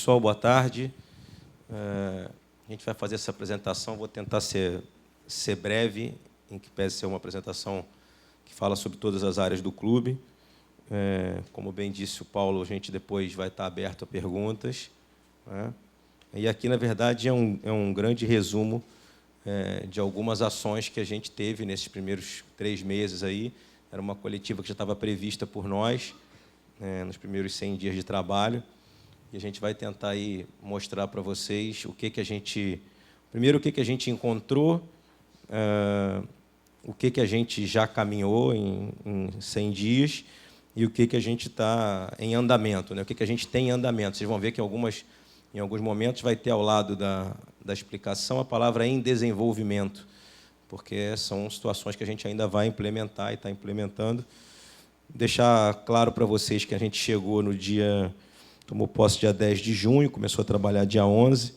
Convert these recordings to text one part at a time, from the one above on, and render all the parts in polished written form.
pessoal, boa tarde. A gente vai fazer essa apresentação, vou tentar ser breve, em que pese ser uma apresentação que fala sobre todas as áreas do clube. Como bem disse o Paulo, a gente depois vai estar aberto a perguntas, né? E aqui, na verdade, é um grande resumo de algumas ações que a gente teve nesses primeiros 3 meses. Era uma coletiva que já estava prevista por nós, nos primeiros 100 dias de trabalho. E a gente vai tentar aí mostrar para vocês o que a gente... Primeiro, o que a gente encontrou, o que a gente já caminhou em 100 dias e o que a gente está em andamento, né? O que a gente tem em andamento. Vocês vão ver que em alguns momentos vai ter ao lado da explicação a palavra em desenvolvimento, porque são situações que a gente ainda vai implementar e está implementando. Deixar claro para vocês que a gente chegou no dia... Tomou posse dia 10 de junho, começou a trabalhar dia 11,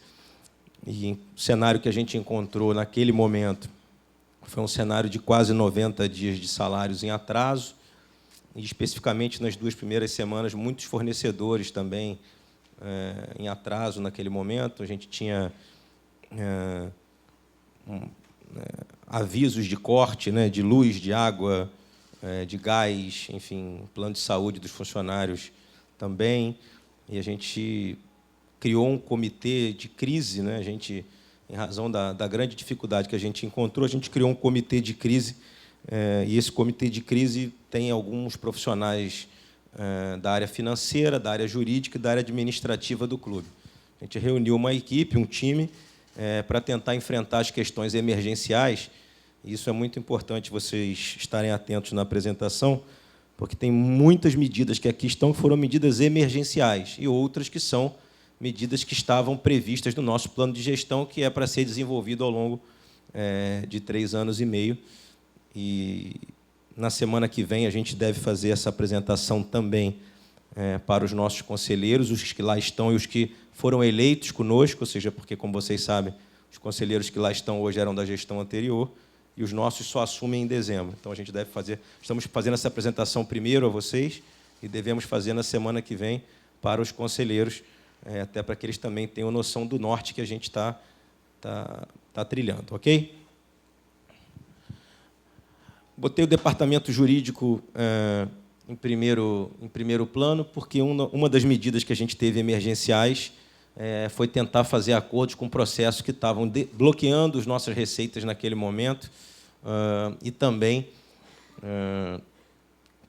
e o cenário que a gente encontrou naquele momento foi um cenário de quase 90 dias de salários em atraso, e especificamente nas 2 primeiras semanas, muitos fornecedores também em atraso naquele momento. A gente tinha avisos de corte, né, de luz, de água, de gás, enfim, plano de saúde dos funcionários também. E a gente criou um comitê de crise, né? A gente, em razão da grande dificuldade que a gente encontrou, a gente criou um comitê de crise, e esse comitê de crise tem alguns profissionais da área financeira, da área jurídica e da área administrativa do clube. A gente reuniu uma equipe, um time, para tentar enfrentar as questões emergenciais. E isso é muito importante vocês estarem atentos na apresentação, porque tem muitas medidas que aqui estão que foram medidas emergenciais e outras que são medidas que estavam previstas no nosso plano de gestão, que é para ser desenvolvido ao longo de 3 anos e meio. E, na semana que vem, a gente deve fazer essa apresentação também para os nossos conselheiros, os que lá estão e os que foram eleitos conosco, ou seja, porque, como vocês sabem, os conselheiros que lá estão hoje eram da gestão anterior, e os nossos só assumem em dezembro. Então, a gente deve fazer... Estamos fazendo essa apresentação primeiro a vocês e devemos fazer na semana que vem para os conselheiros, até para que eles também tenham noção do norte que a gente está trilhando, ok? Botei o departamento jurídico em primeiro plano, porque uma das medidas que a gente teve emergenciais foi tentar fazer acordos com processos que estavam bloqueando as nossas receitas naquele momento, e também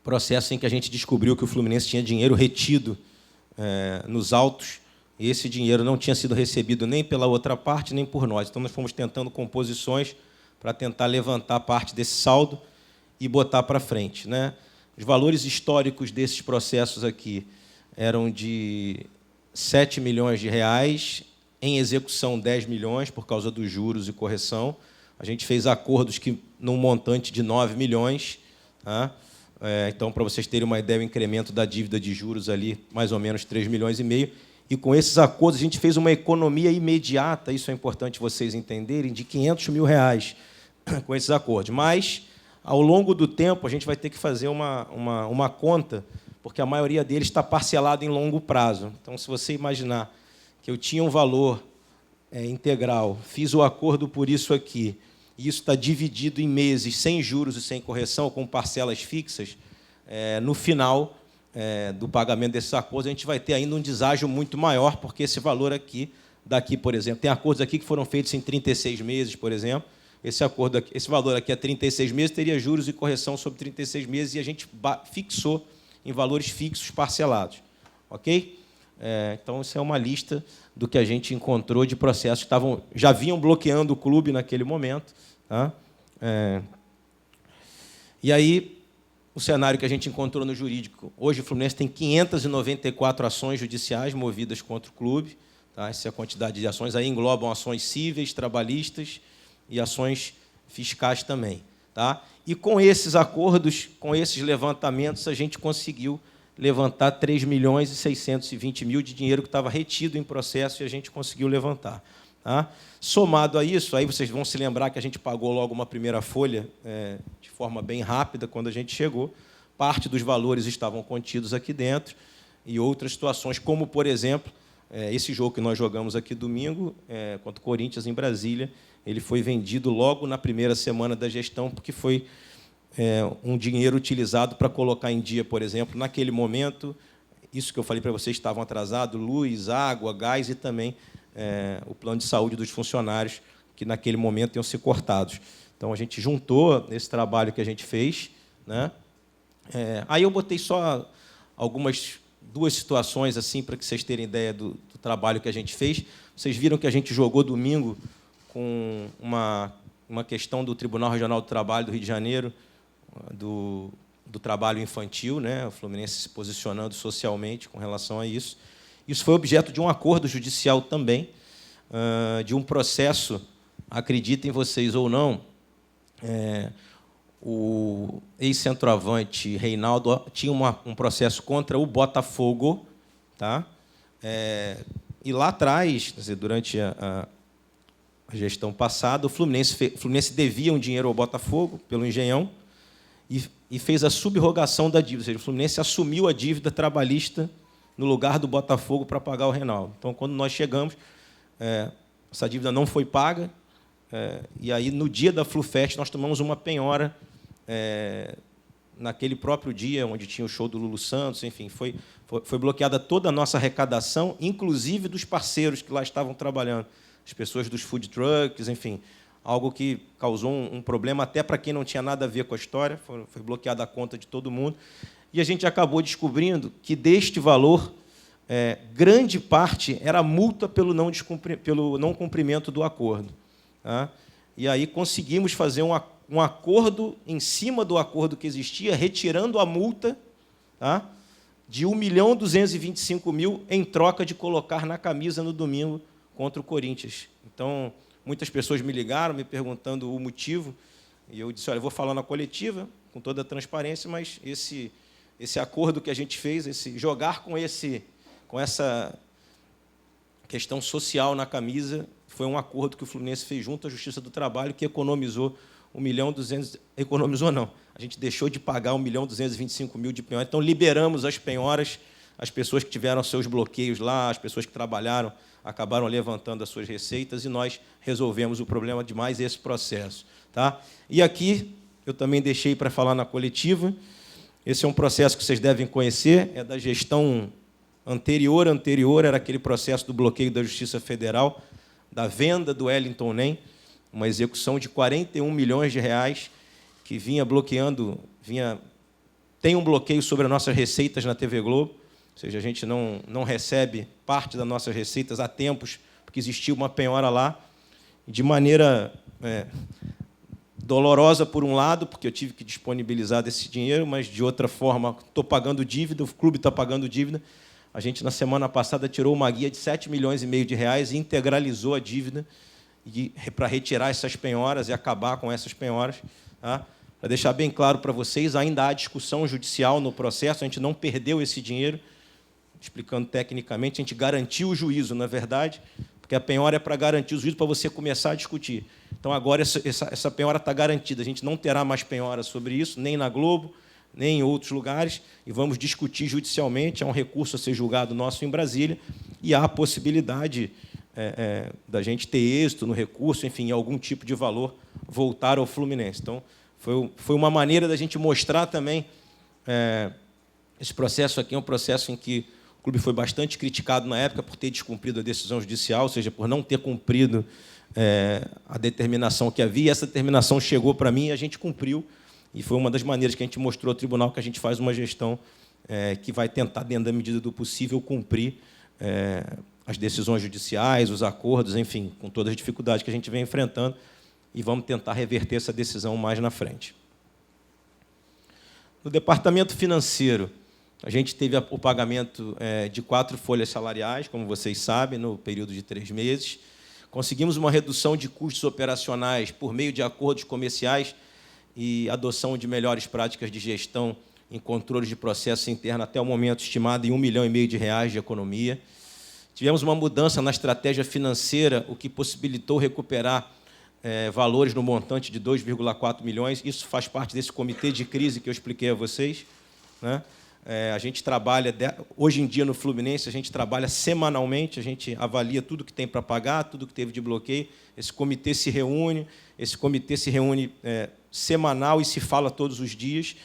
processo em que a gente descobriu que o Fluminense tinha dinheiro retido nos autos, e esse dinheiro não tinha sido recebido nem pela outra parte, nem por nós. Então, nós fomos tentando composições para tentar levantar parte desse saldo e botar para frente, né? Os valores históricos desses processos aqui eram de 7 milhões de reais, em execução 10 milhões, por causa dos juros e correção. A gente fez acordos num montante de 9 milhões. Tá? Então, para vocês terem uma ideia, o incremento da dívida de juros ali, mais ou menos 3,5 milhões. E, com esses acordos, a gente fez uma economia imediata, isso é importante vocês entenderem, de 500 mil reais com esses acordos. Mas, ao longo do tempo, a gente vai ter que fazer uma conta, porque a maioria deles está parcelado em longo prazo. Então, se você imaginar que eu tinha um valor integral, fiz o acordo por isso aqui, e isso está dividido em meses, sem juros e sem correção, com parcelas fixas, no final do pagamento desses acordos, a gente vai ter ainda um deságio muito maior, porque esse valor aqui, por exemplo, tem acordos aqui que foram feitos em 36 meses, por exemplo. Esse valor aqui é 36 meses, teria juros e correção sobre 36 meses, e a gente fixou em valores fixos parcelados. Ok? Então, isso é uma lista do que a gente encontrou de processos que já vinham bloqueando o clube naquele momento. Tá? E aí, o cenário que a gente encontrou no jurídico. Hoje, o Fluminense tem 594 ações judiciais movidas contra o clube. Tá? Essa é a quantidade de ações. Aí englobam ações cíveis, trabalhistas e ações fiscais também. Tá? E, com esses acordos, com esses levantamentos, a gente conseguiu levantar 3 milhões e 620 mil de dinheiro que estava retido em processo, e a gente conseguiu levantar. Tá? Somado a isso, aí vocês vão se lembrar que a gente pagou logo uma primeira folha de forma bem rápida quando a gente chegou. Parte dos valores estavam contidos aqui dentro, e outras situações, como, por exemplo, esse jogo que nós jogamos aqui domingo, contra o Corinthians, em Brasília, ele foi vendido logo na primeira semana da gestão, porque foi um dinheiro utilizado para colocar em dia, por exemplo, naquele momento, isso que eu falei para vocês, estavam atrasados, luz, água, gás e também o plano de saúde dos funcionários, que naquele momento iam ser cortados. Então, a gente juntou esse trabalho que a gente fez, né? Aí eu botei só duas situações assim para que vocês terem ideia do trabalho que a gente fez. Vocês viram que a gente jogou domingo com uma questão do Tribunal Regional do Trabalho do Rio de Janeiro, do trabalho infantil, né? O Fluminense se posicionando socialmente com relação a isso. Isso foi objeto de um acordo judicial também, de um processo, acreditem vocês ou não, o ex-centroavante Reinaldo tinha um processo contra o Botafogo, tá? E lá atrás, quer dizer, durante a gestão passada, o Fluminense devia um dinheiro ao Botafogo pelo Engenhão e fez a subrogação da dívida, ou seja, o Fluminense assumiu a dívida trabalhista no lugar do Botafogo para pagar o Reinaldo. Então, quando nós chegamos, essa dívida não foi paga, e aí, no dia da FluFest, nós tomamos uma penhora, naquele próprio dia, onde tinha o show do Lulu Santos, enfim, foi bloqueada toda a nossa arrecadação, inclusive dos parceiros que lá estavam trabalhando, as pessoas dos food trucks, enfim, algo que causou um problema até para quem não tinha nada a ver com a história, foi bloqueada a conta de todo mundo, e a gente acabou descobrindo que, deste valor, grande parte era multa pelo não cumprimento do acordo. Tá? E aí conseguimos fazer um acordo em cima do acordo que existia, retirando a multa, tá? De R$ 1.225.000 em troca de colocar na camisa no domingo contra o Corinthians. Então, muitas pessoas me ligaram, me perguntando o motivo, e eu disse, olha, eu vou falar na coletiva, com toda a transparência, mas esse acordo que a gente fez, jogar com essa questão social na camisa, foi um acordo que o Fluminense fez junto à Justiça do Trabalho, que economizou economizou não, a gente deixou de pagar R$ 1.225.000 de penhora, então liberamos as penhoras, as pessoas que tiveram seus bloqueios lá, as pessoas que trabalharam, acabaram levantando as suas receitas, e nós resolvemos o problema de mais esse processo. Tá? E aqui, eu também deixei para falar na coletiva, esse é um processo que vocês devem conhecer, é da gestão anterior, era aquele processo do bloqueio da Justiça Federal, da venda do Wellington Nem, uma execução de R$ 41 milhões, que vinha bloqueando, tem um bloqueio sobre as nossas receitas na TV Globo, ou seja, a gente não recebe parte das nossas receitas há tempos, porque existia uma penhora lá, de maneira dolorosa, por um lado, porque eu tive que disponibilizar desse dinheiro, mas, de outra forma, estou pagando dívida, o clube está pagando dívida. A gente, na semana passada, tirou uma guia de R$ 7,5 milhões e integralizou a dívida para retirar essas penhoras e acabar com essas penhoras. Tá? Para deixar bem claro para vocês, ainda há discussão judicial no processo, a gente não perdeu esse dinheiro, explicando tecnicamente, a gente garantiu o juízo, na verdade, porque a penhora é para garantir o juízo, para você começar a discutir. Então, agora, essa penhora está garantida, a gente não terá mais penhora sobre isso, nem na Globo, nem em outros lugares, e vamos discutir judicialmente, há um recurso a ser julgado nosso em Brasília, e há a possibilidade da gente ter êxito no recurso, enfim, algum tipo de valor voltar ao Fluminense. Então, foi uma maneira da gente mostrar também, esse processo aqui é um processo em que o clube foi bastante criticado na época por ter descumprido a decisão judicial, ou seja, por não ter cumprido a determinação que havia, essa determinação chegou para mim e a gente cumpriu, e foi uma das maneiras que a gente mostrou ao tribunal que a gente faz uma gestão que vai tentar, dentro da medida do possível, cumprir as decisões judiciais, os acordos, enfim, com todas as dificuldades que a gente vem enfrentando, e vamos tentar reverter essa decisão mais na frente. No departamento financeiro, a gente teve o pagamento de 4 folhas salariais, como vocês sabem, no período de 3 meses. Conseguimos uma redução de custos operacionais por meio de acordos comerciais e adoção de melhores práticas de gestão em controles de processo interno, até o momento estimado em R$ 1,5 milhão de economia. Tivemos uma mudança na estratégia financeira, o que possibilitou recuperar valores no montante de 2,4 milhões. Isso faz parte desse comitê de crise que eu expliquei a vocês, né? A gente trabalha, hoje em dia no Fluminense, a gente trabalha semanalmente, a gente avalia tudo que tem para pagar, tudo que teve de bloqueio. Esse comitê se reúne semanal e se fala todos os dias,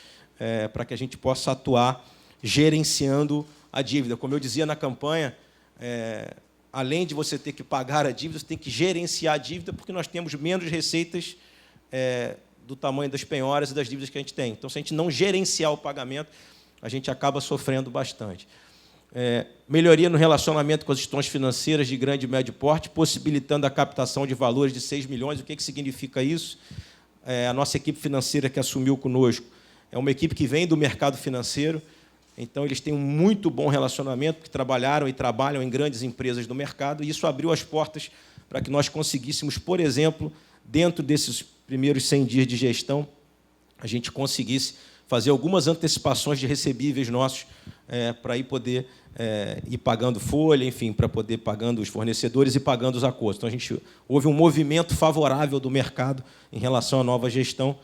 para que a gente possa atuar gerenciando a dívida. Como eu dizia na campanha, além de você ter que pagar a dívida, você tem que gerenciar a dívida, porque nós temos menos receitas do tamanho das penhoras e das dívidas que a gente tem. Então, se a gente não gerenciar o pagamento, a gente acaba sofrendo bastante. Melhoria no relacionamento com as instituições financeiras de grande e médio porte, possibilitando a captação de valores de 6 milhões. O que significa isso? A nossa equipe financeira que assumiu conosco é uma equipe que vem do mercado financeiro, então eles têm um muito bom relacionamento, porque trabalharam e trabalham em grandes empresas do mercado, e isso abriu as portas para que nós conseguíssemos, por exemplo, dentro desses primeiros 100 dias de gestão, a gente conseguisse fazer algumas antecipações de recebíveis nossos para ir poder ir pagando folha, enfim, para poder ir pagando os fornecedores e pagando os acordos. Então, houve um movimento favorável do mercado em relação à nova gestão.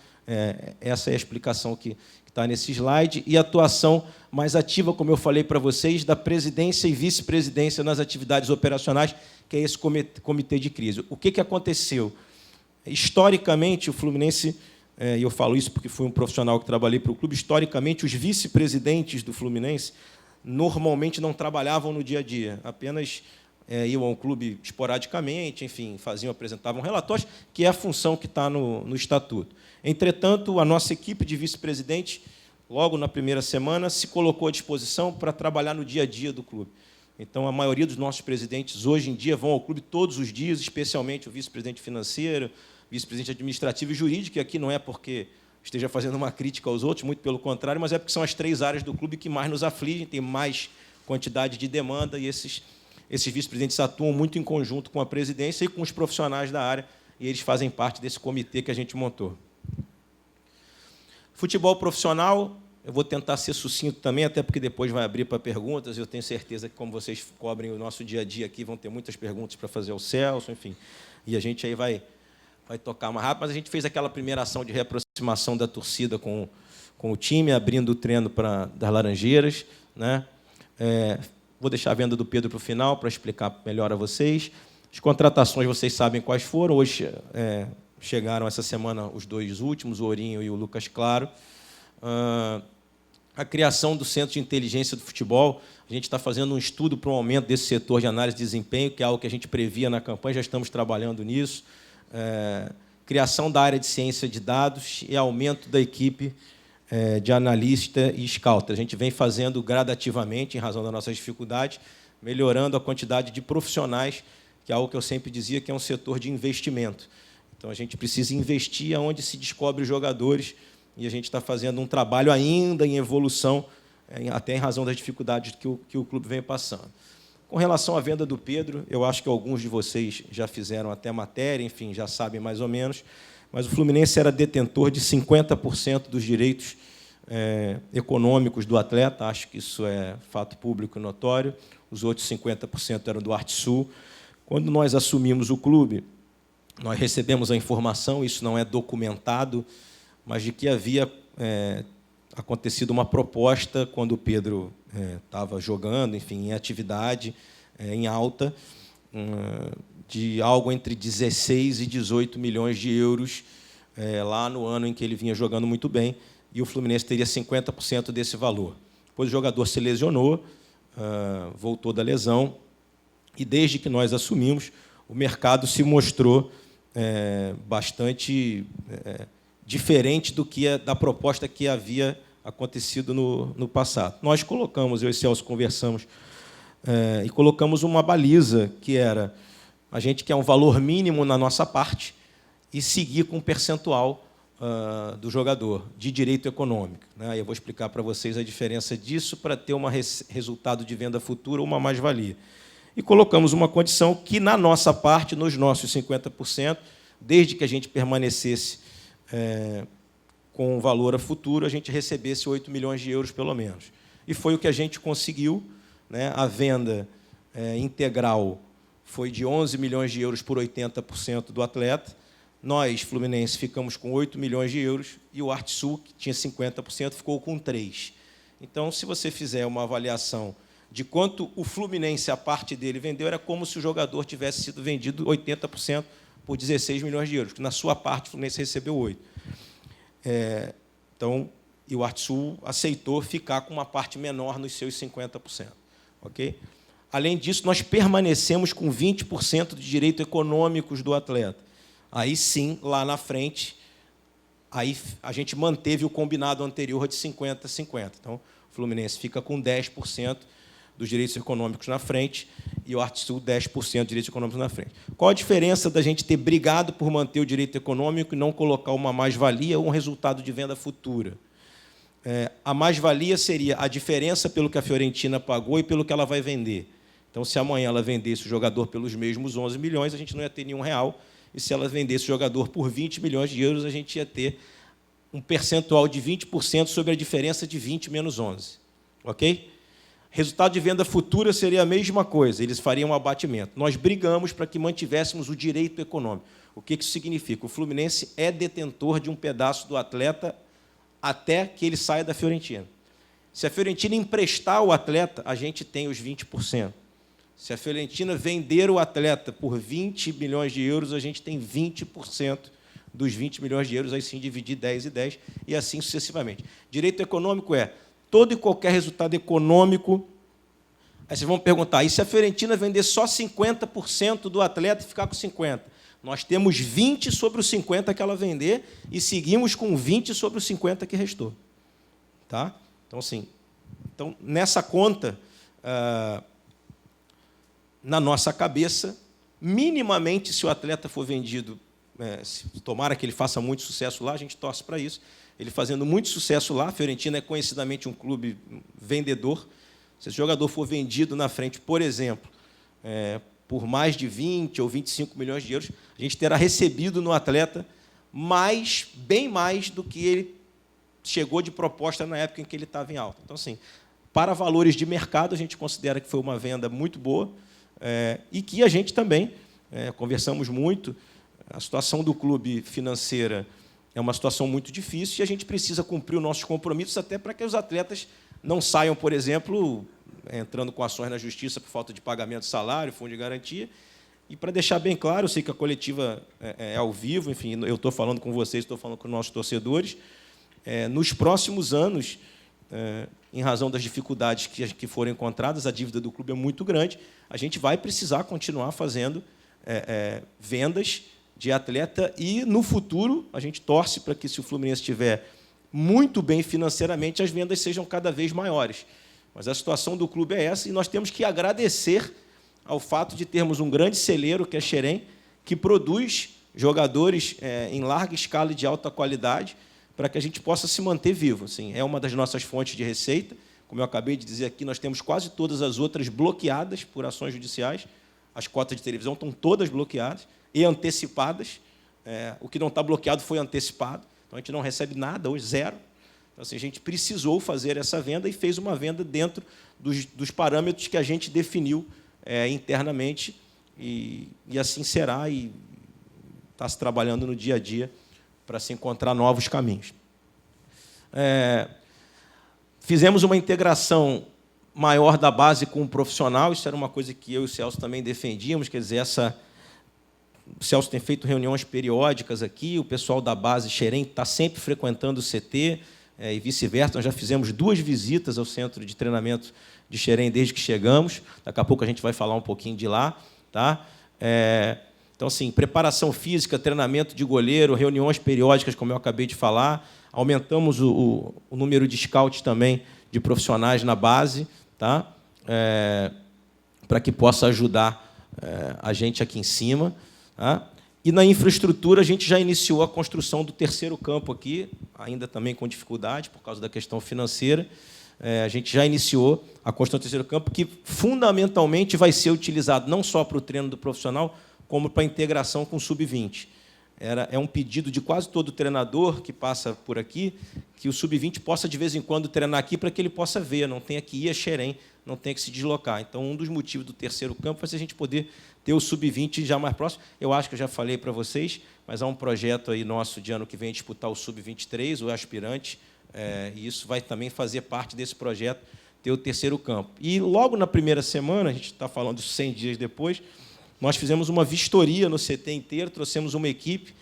Essa é a explicação que está nesse slide. E a atuação mais ativa, como eu falei para vocês, da presidência e vice-presidência nas atividades operacionais, que é esse comitê de crise. O que aconteceu? Historicamente, o Fluminense, e eu falo isso porque fui um profissional que trabalhei para o clube, historicamente, os vice-presidentes do Fluminense normalmente não trabalhavam no dia a dia, apenas iam ao clube esporadicamente, enfim, apresentavam relatórios, que é a função que está no Estatuto. Entretanto, a nossa equipe de vice-presidentes, logo na primeira semana, se colocou à disposição para trabalhar no dia a dia do clube. Então, a maioria dos nossos presidentes, hoje em dia, vão ao clube todos os dias, especialmente o vice-presidente financeiro, vice-presidente administrativo e jurídico, e aqui não é porque esteja fazendo uma crítica aos outros, muito pelo contrário, mas é porque são as 3 áreas do clube que mais nos afligem, tem mais quantidade de demanda, e esses vice-presidentes atuam muito em conjunto com a presidência e com os profissionais da área, e eles fazem parte desse comitê que a gente montou. Futebol profissional, eu vou tentar ser sucinto também, até porque depois vai abrir para perguntas, eu tenho certeza que, como vocês cobrem o nosso dia a dia aqui, vão ter muitas perguntas para fazer ao Celso, enfim, e a gente aí vai tocar mais rápido, mas a gente fez aquela primeira ação de reaproximação da torcida com o time, abrindo o treino das Laranjeiras, né? Vou deixar a venda do Pedro para o final, para explicar melhor a vocês. As contratações, vocês sabem quais foram. Hoje chegaram essa semana os 2 últimos, o Ourinho e o Lucas Claro. A criação do Centro de Inteligência do Futebol. A gente está fazendo um estudo para um aumento desse setor de análise de desempenho, que é algo que a gente previa na campanha, já estamos trabalhando nisso. Criação da área de ciência de dados e aumento da equipe de analista e scout. A gente vem fazendo gradativamente, em razão das nossas dificuldades, melhorando a quantidade de profissionais, que é algo que eu sempre dizia que é um setor de investimento. Então, a gente precisa investir onde se descobre os jogadores, e a gente está fazendo um trabalho ainda em evolução, até em razão das dificuldades que o clube vem passando. Com relação à venda do Pedro, eu acho que alguns de vocês já fizeram até matéria, enfim, já sabem mais ou menos, mas o Fluminense era detentor de 50% dos direitos econômicos do atleta, acho que isso é fato público e notório, os outros 50% eram do ArtSul. Quando nós assumimos o clube, nós recebemos a informação, isso não é documentado, mas de que havia acontecido uma proposta, quando o Pedro estava jogando, enfim, em atividade, em alta, de algo entre 16 e 18 milhões de euros, lá no ano em que ele vinha jogando muito bem, e o Fluminense teria 50% desse valor. Depois o jogador se lesionou, voltou da lesão, e desde que nós assumimos, o mercado se mostrou bastante diferente da proposta que havia acontecido no passado. Nós colocamos, eu e o Celso conversamos, e colocamos uma baliza, que era: a gente quer um valor mínimo na nossa parte e seguir com um percentual do jogador, de direito econômico. Eu vou explicar para vocês a diferença disso para ter um resultado de venda futura ou uma mais-valia. E colocamos uma condição que, na nossa parte, nos nossos 50%, desde que a gente permanecesse com o valor a futuro, a gente recebesse 8 milhões de euros, pelo menos. E foi o que a gente conseguiu. A venda integral foi de 11 milhões de euros por 80% do atleta. Nós, Fluminense, ficamos com 8 milhões de euros, e o ArtSul, que tinha 50%, ficou com 3. Então, se você fizer uma avaliação de quanto o Fluminense, a parte dele, vendeu, era como se o jogador tivesse sido vendido 80% por 16 milhões de euros, que na sua parte o Fluminense recebeu 8. Então, e o ArtSul aceitou ficar com uma parte menor nos seus 50%. Okay? Além disso, nós permanecemos com 20% de direitos econômicos do atleta. Aí sim, lá na frente, aí a gente manteve o combinado anterior de 50-50. Então, o Fluminense fica com 10% dos direitos econômicos na frente e o ArtSul 10% de direitos econômicos na frente. Qual a diferença da gente ter brigado por manter o direito econômico e não colocar uma mais-valia ou um resultado de venda futura? A mais-valia seria a diferença pelo que a Fiorentina pagou e pelo que ela vai vender. Então, se amanhã ela vendesse o jogador pelos mesmos 11 milhões, a gente não ia ter nenhum real, e se ela vendesse o jogador por 20 milhões de euros, a gente ia ter um percentual de 20% sobre a diferença de 20 menos 11. Ok? Resultado de venda futura seria a mesma coisa, eles fariam um abatimento. Nós brigamos para que mantivéssemos o direito econômico. O que isso significa? O Fluminense é detentor de um pedaço do atleta até que ele saia da Fiorentina. Se a Fiorentina emprestar o atleta, a gente tem os 20%. Se a Fiorentina vender o atleta por 20 milhões de euros, a gente tem 20% dos 20 milhões de euros, aí sim dividir 10 e 10, e assim sucessivamente. Direito econômico é todo e qualquer resultado econômico. Aí vocês vão perguntar, e se a Fiorentina vender só 50% do atleta e ficar com 50%? Nós temos 20 sobre os 50 que ela vender e seguimos com 20 sobre os 50 que restou. Tá? Então, assim, nessa conta, na nossa cabeça, minimamente, se o atleta for vendido, tomara que ele faça muito sucesso lá, a gente torce para isso, ele fazendo muito sucesso lá, a Fiorentina é conhecidamente um clube vendedor. Se esse jogador for vendido na frente, por exemplo, por mais de 20 ou 25 milhões de euros, a gente terá recebido no atleta bem mais do que ele chegou de proposta na época em que ele estava em alta. Então, assim, para valores de mercado, a gente considera que foi uma venda muito boa e que a gente também conversamos muito. A situação do clube financeira é uma situação muito difícil e a gente precisa cumprir os nossos compromissos até para que os atletas não saiam, por exemplo, entrando com ações na justiça por falta de pagamento de salário, fundo de garantia. E, para deixar bem claro, eu sei que a coletiva é ao vivo, enfim, eu estou falando com vocês, estou falando com os nossos torcedores. Nos próximos anos, em razão das dificuldades que foram encontradas, a dívida do clube é muito grande, a gente vai precisar continuar fazendo vendas de atleta e, no futuro, a gente torce para que, se o Fluminense estiver muito bem financeiramente, as vendas sejam cada vez maiores. Mas a situação do clube é essa e nós temos que agradecer ao fato de termos um grande celeiro, que é Xerém, que produz jogadores em larga escala e de alta qualidade para que a gente possa se manter vivo. Assim, é uma das nossas fontes de receita. Como eu acabei de dizer aqui, nós temos quase todas as outras bloqueadas por ações judiciais. As cotas de televisão estão todas bloqueadas e antecipadas. O que não está bloqueado foi antecipado. Então, a gente não recebe nada, hoje, zero. Então, assim, a gente precisou fazer essa venda e fez uma venda dentro dos parâmetros que a gente definiu internamente, e assim será, e está se trabalhando no dia a dia para se encontrar novos caminhos. Fizemos uma integração maior da base com o profissional, isso era uma coisa que eu e o Celso também defendíamos, quer dizer, o Celso tem feito reuniões periódicas aqui, o pessoal da base Xerém está sempre frequentando o CT, e vice-versa. Nós já fizemos 2 visitas ao centro de treinamento de Xerém desde que chegamos. Daqui a pouco a gente vai falar um pouquinho de lá. Tá? Então, assim, preparação física, treinamento de goleiro, reuniões periódicas, como eu acabei de falar. Aumentamos o número de scouts também, de profissionais na base, tá? Para que possa ajudar a gente aqui em cima. Tá? E, na infraestrutura, a gente já iniciou a construção do 3º campo aqui, ainda também com dificuldade, por causa da questão financeira. A gente já iniciou a construção do 3º campo, que, fundamentalmente, vai ser utilizado não só para o treino do profissional, como para a integração com o sub-20. É um pedido de quase todo treinador que passa por aqui, que o sub-20 possa, de vez em quando, treinar aqui para que ele possa ver, não tenha que ir a Xerém, não tenha que se deslocar. Então, um dos motivos do 3º campo vai ser a gente poder ter o sub-20 já mais próximo. Eu acho que eu já falei para vocês, mas há um projeto aí nosso de ano que vem disputar o sub-23, o aspirante, E isso vai também fazer parte desse projeto, ter o terceiro campo. E, logo na primeira semana, a gente está falando 100 dias depois, nós fizemos uma vistoria no CT inteiro, trouxemos uma equipe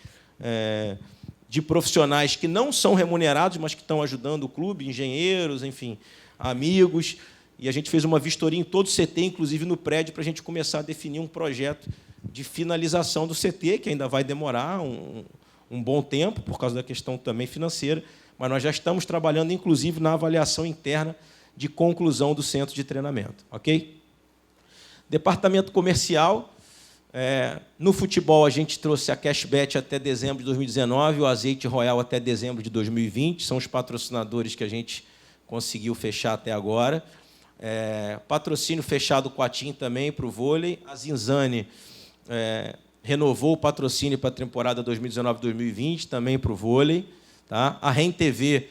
de profissionais que não são remunerados, mas que estão ajudando o clube, engenheiros, enfim, amigos, e a gente fez uma vistoria em todo o CT, inclusive no prédio, para a gente começar a definir um projeto de finalização do CT, que ainda vai demorar um bom tempo, por causa da questão também financeira, mas nós já estamos trabalhando, inclusive, na avaliação interna de conclusão do centro de treinamento. Ok? Departamento comercial. No futebol, a gente trouxe a Cashbet até dezembro de 2019, o Azeite Royal até dezembro de 2020, são os patrocinadores que a gente conseguiu fechar até agora. Patrocínio fechado com a TIM também para o vôlei. A Zinzane renovou o patrocínio para a temporada 2019-2020, também para o vôlei. Tá? A REN TV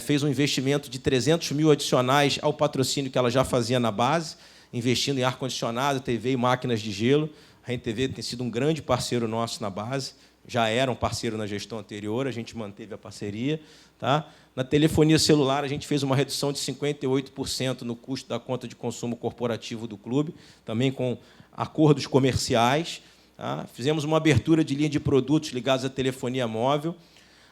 fez um investimento de 300 mil adicionais ao patrocínio que ela já fazia na base, investindo em ar-condicionado, TV e máquinas de gelo. A REN TV tem sido um grande parceiro nosso na base, já era um parceiro na gestão anterior, a gente manteve a parceria. Tá? Na telefonia celular, a gente fez uma redução de 58% no custo da conta de consumo corporativo do clube, também com acordos comerciais. Tá? Fizemos uma abertura de linha de produtos ligados à telefonia móvel.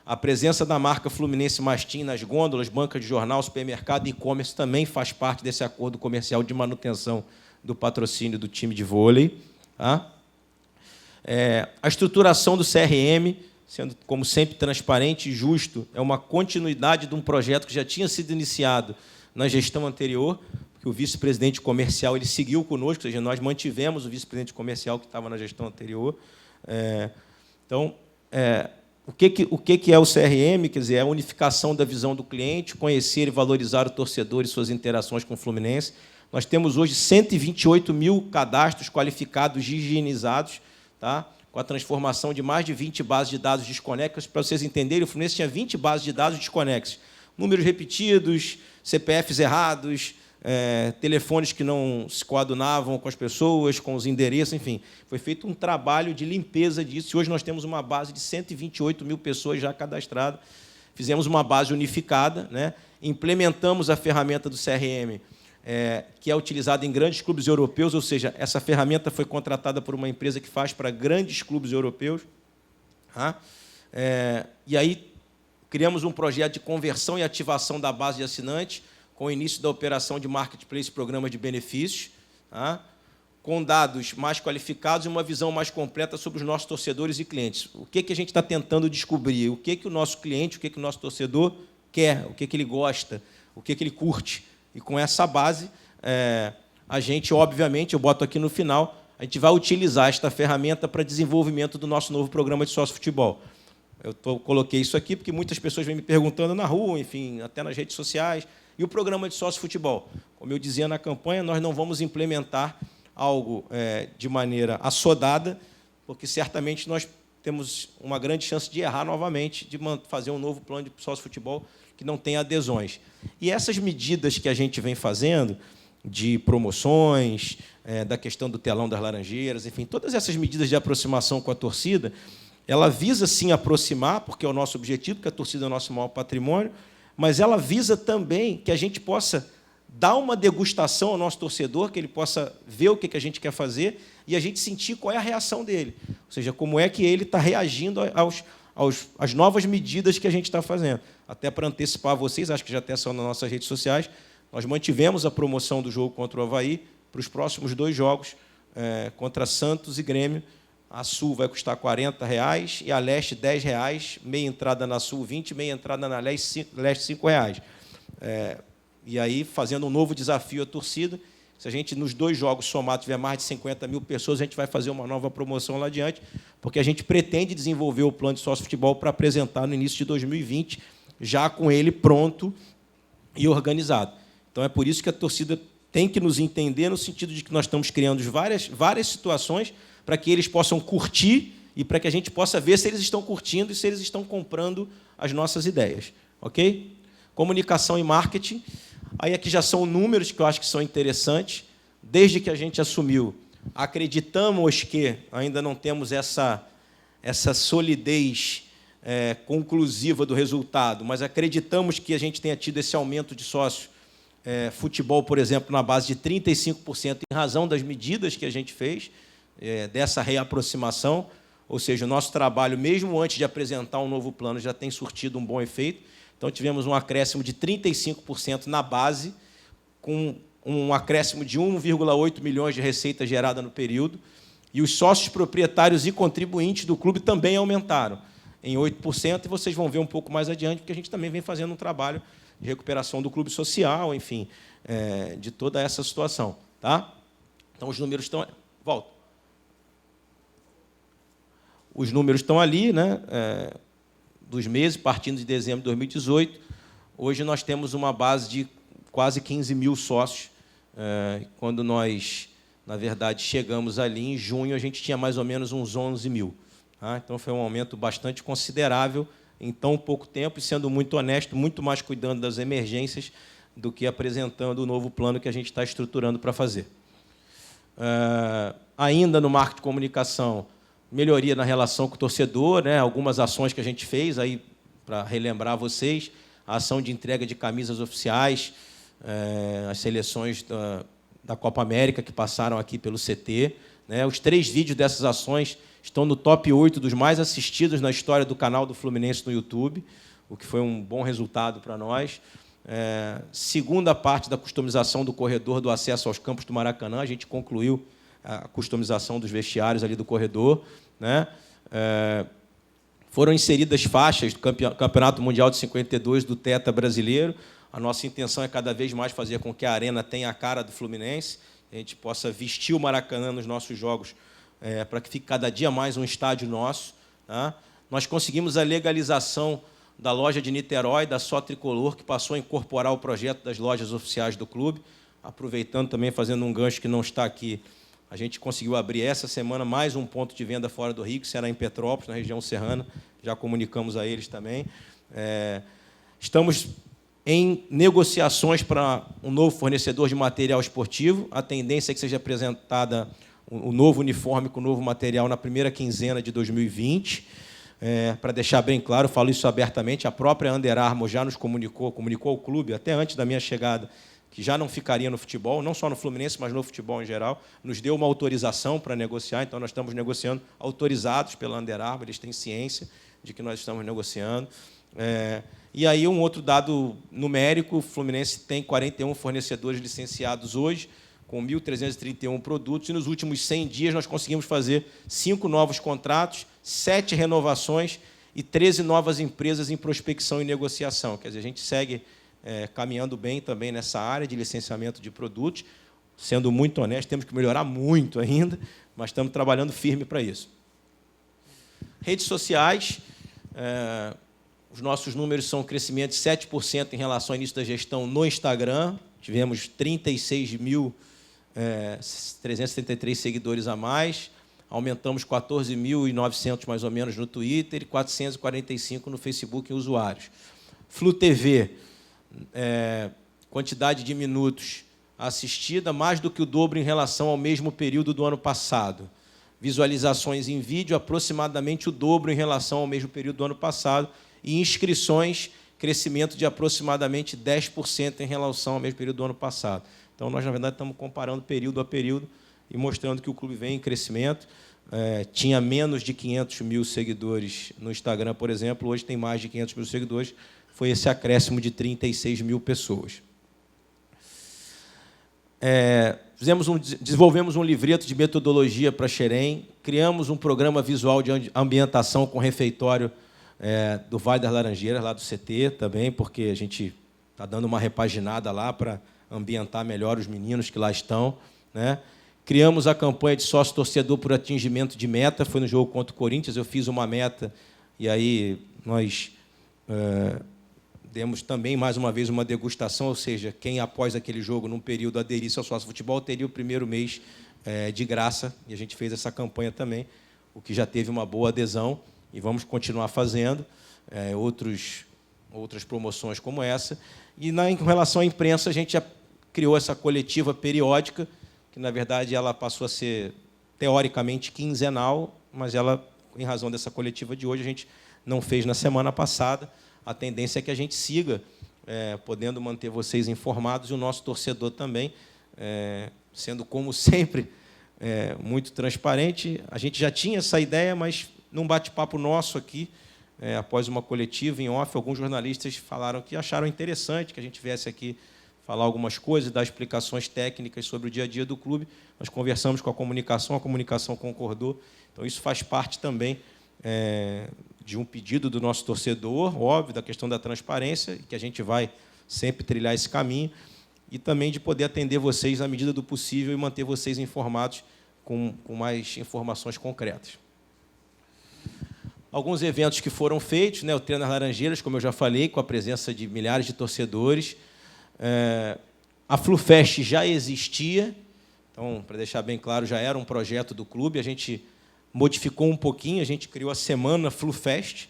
A presença da marca Fluminense Mastim nas gôndolas, banca de jornal, supermercado e e-commerce também faz parte desse acordo comercial de manutenção do patrocínio do time de vôlei. Tá? A estruturação do CRM, sendo, como sempre, transparente e justo, é uma continuidade de um projeto que já tinha sido iniciado na gestão anterior, porque o vice-presidente comercial ele seguiu conosco, ou seja, nós mantivemos o vice-presidente comercial que estava na gestão anterior. Então, o que é o CRM? Quer dizer, é a unificação da visão do cliente, conhecer e valorizar o torcedor e suas interações com o Fluminense. Nós temos hoje 128 mil cadastros qualificados e higienizados, tá? Com a transformação de mais de 20 bases de dados desconexas. Para vocês entenderem, o Fluminense tinha 20 bases de dados desconexas. Números repetidos, CPFs errados, telefones que não se coadunavam com as pessoas, com os endereços, enfim. Foi feito um trabalho de limpeza disso. E hoje nós temos uma base de 128 mil pessoas já cadastradas. Fizemos uma base unificada, né? Implementamos a ferramenta do CRM, que é utilizada em grandes clubes europeus, ou seja, essa ferramenta foi contratada por uma empresa que faz para grandes clubes europeus. Tá? E aí criamos um projeto de conversão e ativação da base de assinantes, com o início da operação de marketplace, programa de benefícios, tá? Com dados mais qualificados e uma visão mais completa sobre os nossos torcedores e clientes. O que a gente está tentando descobrir? O que o nosso cliente, o que o nosso torcedor quer, o que ele gosta, o que ele curte. E, com essa base, a gente, obviamente, eu boto aqui no final, a gente vai utilizar esta ferramenta para desenvolvimento do nosso novo programa de sócio-futebol. Eu coloquei isso aqui porque muitas pessoas vêm me perguntando na rua, enfim, até nas redes sociais. E o programa de sócio-futebol? Como eu dizia na campanha, nós não vamos implementar algo de maneira assodada, porque certamente nós temos uma grande chance de errar novamente, de fazer um novo plano de sócio-futebol que não tenha adesões. E essas medidas que a gente vem fazendo, de promoções, da questão do telão das Laranjeiras, enfim, todas essas medidas de aproximação com a torcida, ela visa, sim, aproximar, porque é o nosso objetivo, porque a torcida é o nosso maior patrimônio, mas ela visa também que a gente possa dar uma degustação ao nosso torcedor, que ele possa ver o que a gente quer fazer e a gente sentir qual é a reação dele. Ou seja, como é que ele está reagindo às novas medidas que a gente está fazendo. Até para antecipar a vocês, acho que já até são nas nossas redes sociais, nós mantivemos a promoção do jogo contra o Avaí para os próximos 2 jogos, contra Santos e Grêmio. A Sul vai custar R$40 e a Leste R$10, meia entrada na Sul 20, meia entrada na Leste R$5. E aí, fazendo um novo desafio à torcida, se a gente, nos 2 jogos somados, tiver mais de 50 mil pessoas, a gente vai fazer uma nova promoção lá adiante, porque a gente pretende desenvolver o plano de sócio-futebol para apresentar no início de 2020, já com ele pronto e organizado. Então, é por isso que a torcida tem que nos entender, no sentido de que nós estamos criando várias situações para que eles possam curtir e para que a gente possa ver se eles estão curtindo e se eles estão comprando as nossas ideias. Ok? Comunicação e marketing. Aí aqui já são números que eu acho que são interessantes. Desde que a gente assumiu, acreditamos que ainda não temos essa solidez conclusiva do resultado, mas acreditamos que a gente tenha tido esse aumento de sócios. Futebol, por exemplo, na base de 35%, em razão das medidas que a gente fez, dessa reaproximação, ou seja, o nosso trabalho, mesmo antes de apresentar um novo plano, já tem surtido um bom efeito. Então, tivemos um acréscimo de 35% na base, com um acréscimo de 1,8 milhões de receita gerada no período, e os sócios proprietários e contribuintes do clube também aumentaram em 8%, e vocês vão ver um pouco mais adiante, porque a gente também vem fazendo um trabalho de recuperação do clube social, enfim, de toda essa situação. Tá? Então, os números estão... Volta. Os números estão ali, né, dos meses, partindo de dezembro de 2018. Hoje nós temos uma base de quase 15 mil sócios. Quando nós, na verdade, chegamos ali em junho, a gente tinha mais ou menos uns 11 mil. Tá? Então, foi um aumento bastante considerável em tão pouco tempo, e, sendo muito honesto, muito mais cuidando das emergências do que apresentando o novo plano que a gente está estruturando para fazer. Ainda no marketing de comunicação, melhoria na relação com o torcedor, né? Algumas ações que a gente fez, aí para relembrar vocês, a ação de entrega de camisas oficiais, as seleções da Copa América que passaram aqui pelo CT. Né? Os 3 vídeos dessas ações estão no top 8 dos mais assistidos na história do canal do Fluminense no YouTube, o que foi um bom resultado para nós. Segunda parte da customização do corredor do acesso aos campos do Maracanã, a gente concluiu a customização dos vestiários ali do corredor. Né? Foram inseridas faixas do Campeonato Mundial de 52 do Teta brasileiro. A nossa intenção é cada vez mais fazer com que a arena tenha a cara do Fluminense, a gente possa vestir o Maracanã nos nossos jogos, para que fique cada dia mais um estádio nosso. Tá? Nós conseguimos a legalização da loja de Niterói, da Só Tricolor, que passou a incorporar o projeto das lojas oficiais do clube. Aproveitando também, fazendo um gancho que não está aqui, a gente conseguiu abrir essa semana mais um ponto de venda fora do Rio, que será em Petrópolis, na região serrana. Já comunicamos a eles também. Estamos em negociações para um novo fornecedor de material esportivo. A tendência é que seja apresentada o novo uniforme com o novo material na primeira quinzena de 2020. Para deixar bem claro, eu falo isso abertamente, a própria Under Armour já nos comunicou ao clube, até antes da minha chegada, que já não ficaria no futebol, não só no Fluminense, mas no futebol em geral. Nos deu uma autorização para negociar, então nós estamos negociando, autorizados pela Under Armour, eles têm ciência de que nós estamos negociando. E aí, um outro dado numérico, o Fluminense tem 41 fornecedores licenciados hoje, com 1.331 produtos, e nos últimos 100 dias nós conseguimos fazer 5 novos contratos, 7 renovações e 13 novas empresas em prospecção e negociação. Quer dizer, a gente segue caminhando bem também nessa área de licenciamento de produtos, sendo muito honesto, temos que melhorar muito ainda, mas estamos trabalhando firme para isso. Redes sociais, os nossos números são um crescimento de 7% em relação ao início da gestão no Instagram, tivemos 36.373 seguidores a mais, aumentamos 14.900 mais ou menos no Twitter e 445 no Facebook em usuários. Flu TV, quantidade de minutos assistida, mais do que o dobro em relação ao mesmo período do ano passado. Visualizações em vídeo, aproximadamente o dobro em relação ao mesmo período do ano passado. E inscrições, crescimento de aproximadamente 10% em relação ao mesmo período do ano passado. Então, nós, na verdade, estamos comparando período a período e mostrando que o clube vem em crescimento. Tinha menos de 500 mil seguidores no Instagram, por exemplo, hoje tem mais de 500 mil seguidores. Foi esse acréscimo de 36 mil pessoas. Desenvolvemos um livreto de metodologia para Xerém, criamos um programa visual de ambientação com refeitório do Vale das Laranjeiras, lá do CT também, porque a gente está dando uma repaginada lá para ambientar melhor os meninos que lá estão. Né? Criamos a campanha de sócio-torcedor por atingimento de meta, foi no jogo contra o Corinthians, eu fiz uma meta, e aí nós demos também, mais uma vez, uma degustação, ou seja, quem após aquele jogo, num período, aderisse ao sócio-futebol, teria o primeiro mês de graça, e a gente fez essa campanha também, o que já teve uma boa adesão, e vamos continuar fazendo outras promoções como essa. E, em relação à imprensa, a gente já criou essa coletiva periódica, que, na verdade, ela passou a ser, teoricamente, quinzenal, mas ela, em razão dessa coletiva de hoje, a gente não fez na semana passada. A tendência é que a gente siga podendo manter vocês informados e o nosso torcedor também, sendo, como sempre, muito transparente. A gente já tinha essa ideia, mas num bate-papo nosso aqui, após uma coletiva em off, alguns jornalistas falaram que acharam interessante que a gente viesse aqui falar algumas coisas, dar explicações técnicas sobre o dia a dia do clube. Nós conversamos com a comunicação concordou. Então, isso faz parte também de um pedido do nosso torcedor, óbvio, da questão da transparência, que a gente vai sempre trilhar esse caminho, e também de poder atender vocês na medida do possível e manter vocês informados com mais informações concretas. Alguns eventos que foram feitos, o Treino das Laranjeiras, como eu já falei, com a presença de milhares de torcedores. A FluFest já existia, então, para deixar bem claro, já era um projeto do clube. A gente modificou um pouquinho, a gente criou a Semana FluFest.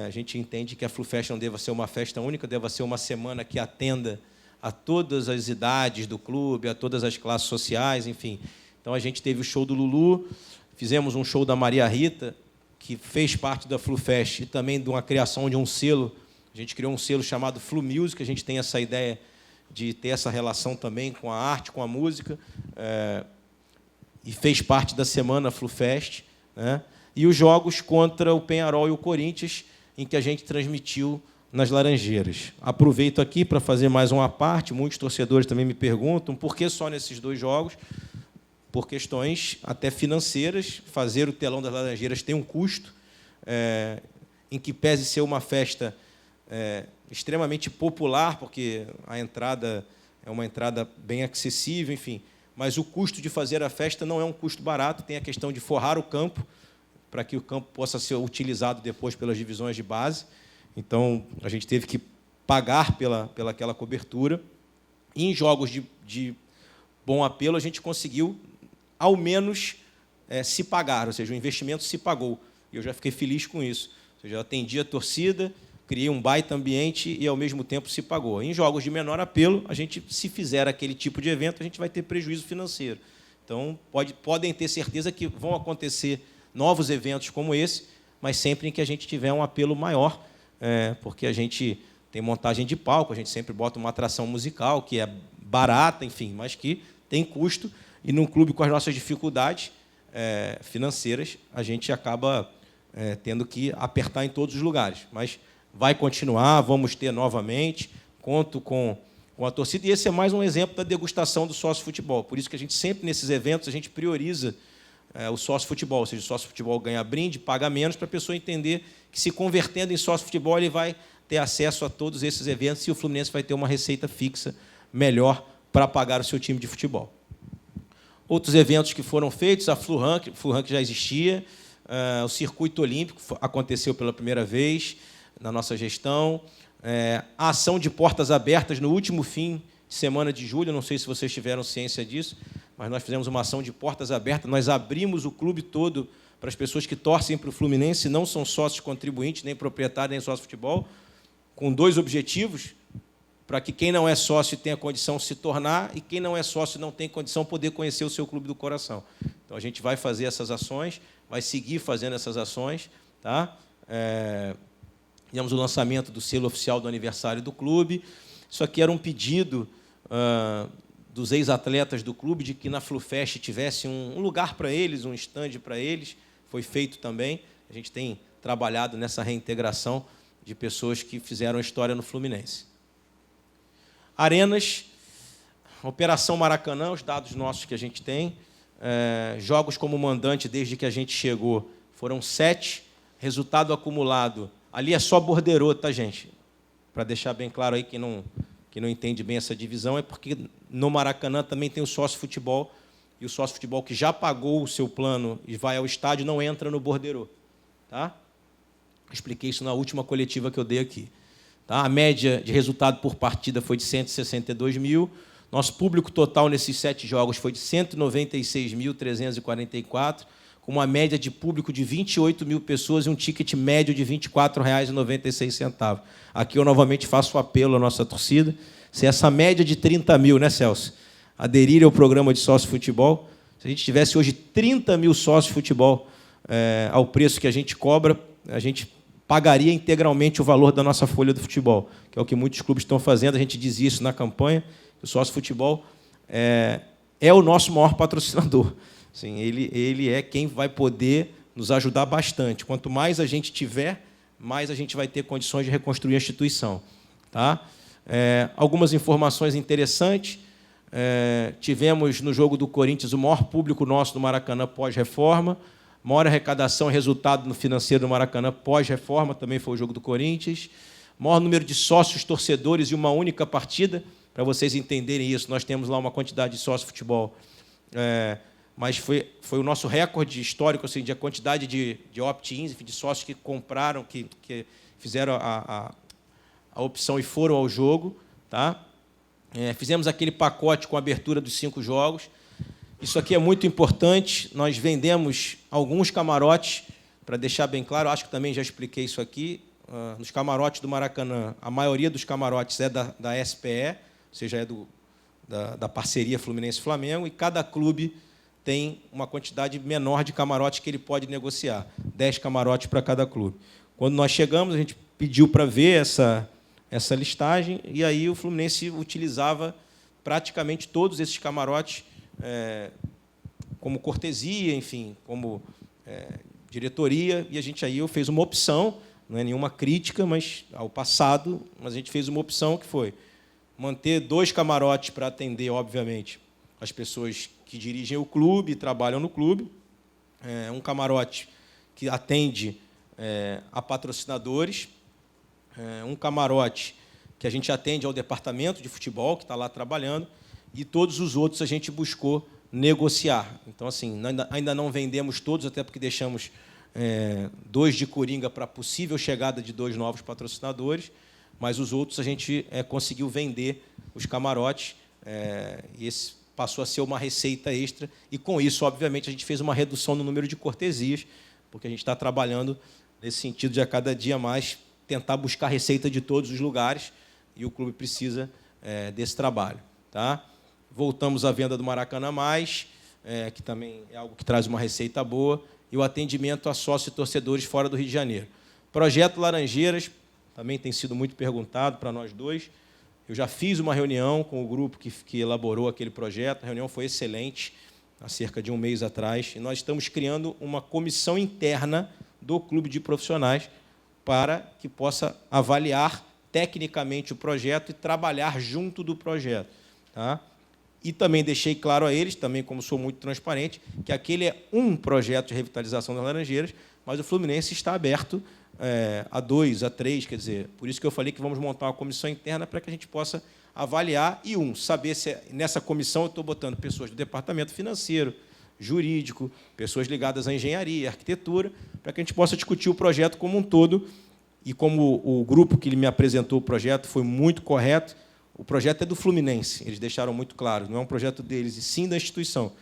A gente entende que a FluFest não deva ser uma festa única, deva ser uma semana que atenda a todas as idades do clube, a todas as classes sociais, enfim. Então, a gente teve o show do Lulu, fizemos um show da Maria Rita, que fez parte da FluFest, e também de uma criação de um selo. A gente criou um selo chamado Flu Music, a gente tem essa ideia de ter essa relação também com a arte, com a música, e fez parte da semana FluFest, e os jogos contra o Penharol e o Corinthians, em que a gente transmitiu nas Laranjeiras. Aproveito aqui para fazer mais uma parte, muitos torcedores também me perguntam por que só nesses 2 jogos. Por questões até financeiras, fazer o telão das Laranjeiras tem um custo, em que pese ser uma festa extremamente popular, porque a entrada é uma entrada bem acessível, enfim, mas o custo de fazer a festa não é um custo barato, tem a questão de forrar o campo, para que o campo possa ser utilizado depois pelas divisões de base. Então, a gente teve que pagar pela aquela cobertura. E em jogos de bom apelo, a gente conseguiu, ao menos, se pagar, ou seja, o investimento se pagou. E eu já fiquei feliz com isso. Ou seja, eu atendi a torcida, criei um baita ambiente e, ao mesmo tempo, se pagou. Em jogos de menor apelo, a gente, se fizer aquele tipo de evento, a gente vai ter prejuízo financeiro. Então, podem ter certeza que vão acontecer novos eventos como esse, mas sempre em que a gente tiver um apelo maior, porque a gente tem montagem de palco, a gente sempre bota uma atração musical, que é barata, enfim, mas que tem custo. E num clube com as nossas dificuldades financeiras, a gente acaba tendo que apertar em todos os lugares. Mas vai continuar, vamos ter novamente, conto com a torcida. E esse é mais um exemplo da degustação do sócio-futebol. Por isso que a gente sempre, nesses eventos, a gente prioriza o sócio-futebol. Ou seja, o sócio-futebol ganha brinde, paga menos, para a pessoa entender que, se convertendo em sócio-futebol, ele vai ter acesso a todos esses eventos e o Fluminense vai ter uma receita fixa melhor para pagar o seu time de futebol. Outros eventos que foram feitos, a FluRank já existia, o Circuito Olímpico aconteceu pela primeira vez na nossa gestão, a ação de portas abertas no último fim de semana de julho, não sei se vocês tiveram ciência disso, mas nós fizemos uma ação de portas abertas, nós abrimos o clube todo para as pessoas que torcem para o Fluminense, não são sócios contribuintes, nem proprietários, nem sócio de futebol, com 2 objetivos, para que quem não é sócio tenha condição de se tornar e quem não é sócio não tem condição poder conhecer o seu clube do coração. Então, a gente vai fazer essas ações, vai seguir fazendo essas ações. Tá? Tivemos o lançamento do selo oficial do aniversário do clube. Isso aqui era um pedido dos ex-atletas do clube de que na FluFest tivesse um lugar para eles, um stand para eles. Foi feito também. A gente tem trabalhado nessa reintegração de pessoas que fizeram história no Fluminense. Arenas, Operação Maracanã, os dados nossos que a gente tem. Jogos como mandante, desde que a gente chegou, foram 7. Resultado acumulado, ali é só borderô, tá, gente? Para deixar bem claro aí que não entende bem essa divisão, é porque no Maracanã também tem o sócio-futebol, e o sócio-futebol que já pagou o seu plano e vai ao estádio não entra no borderô. Tá? Expliquei isso na última coletiva que eu dei aqui. Tá? A média de resultado por partida foi de 162 mil. Nosso público total nesses 7 jogos foi de 196.344, com uma média de público de 28 mil pessoas e um ticket médio de R$ 24,96. Aqui eu novamente faço o apelo à nossa torcida. Se essa média de 30 mil, né, Celso, aderir ao programa de sócio-futebol, se a gente tivesse hoje 30 mil sócios-futebol ao preço que a gente cobra, a gente pagaria integralmente o valor da nossa folha do futebol, que é o que muitos clubes estão fazendo. A gente dizia isso na campanha. O sócio futebol é o nosso maior patrocinador. Assim, ele é quem vai poder nos ajudar bastante. Quanto mais a gente tiver, mais a gente vai ter condições de reconstruir a instituição. Tá? Algumas informações interessantes. Tivemos, no jogo do Corinthians, o maior público nosso no Maracanã pós-reforma, maior arrecadação e resultado no financeiro do Maracanã pós-reforma, também foi o jogo do Corinthians, maior número de sócios, torcedores e uma única partida. Para vocês entenderem isso, nós temos lá uma quantidade de sócios de futebol, mas foi o nosso recorde histórico, assim, de a quantidade de opt-ins, de sócios que compraram, que fizeram a opção e foram ao jogo. Tá? Fizemos aquele pacote com a abertura dos 5 jogos. Isso aqui é muito importante. Nós vendemos alguns camarotes, para deixar bem claro, acho que também já expliquei isso aqui. Nos camarotes do Maracanã, a maioria dos camarotes é da SPE, ou seja, é da parceria Fluminense-Flamengo, e cada clube tem uma quantidade menor de camarotes que ele pode negociar, 10 camarotes para cada clube. Quando nós chegamos, a gente pediu para ver essa listagem, e aí o Fluminense utilizava praticamente todos esses camarotes como cortesia, enfim, como diretoria, e eu fiz uma opção, não é nenhuma crítica, mas ao passado, mas a gente fez uma opção que foi manter 2 camarotes para atender, obviamente, as pessoas que dirigem o clube e trabalham no clube, um camarote que atende a patrocinadores, um camarote que a gente atende ao departamento de futebol, que está lá trabalhando, e todos os outros a gente buscou negociar. Então, assim, ainda não vendemos todos, até porque deixamos 2 de coringa para a possível chegada de 2 novos patrocinadores, mas os outros a gente conseguiu vender os camarotes, e esse passou a ser uma receita extra, e, com isso, obviamente, a gente fez uma redução no número de cortesias, porque a gente está trabalhando nesse sentido de, a cada dia mais, tentar buscar receita de todos os lugares, e o clube precisa desse trabalho. Tá? Voltamos à venda do Maracanã Mais, que também é algo que traz uma receita boa, e o atendimento a sócios e torcedores fora do Rio de Janeiro. Projeto Laranjeiras, também tem sido muito perguntado para nós dois. Eu já fiz uma reunião com o grupo que elaborou aquele projeto, a reunião foi excelente, há cerca de um mês atrás, e nós estamos criando uma comissão interna do clube de profissionais para que possa avaliar tecnicamente o projeto e trabalhar junto do projeto. Tá? E também deixei claro a eles, também como sou muito transparente, que aquele é um projeto de revitalização das Laranjeiras, mas o Fluminense está aberto a 2, a 3, quer dizer, por isso que eu falei que vamos montar uma comissão interna para que a gente possa avaliar e, saber se nessa comissão eu estou botando pessoas do departamento financeiro, jurídico, pessoas ligadas à engenharia, arquitetura, para que a gente possa discutir o projeto como um todo. E como o grupo que ele me apresentou o projeto foi muito correto, o projeto é do Fluminense, eles deixaram muito claro, não é um projeto deles, e sim da instituição.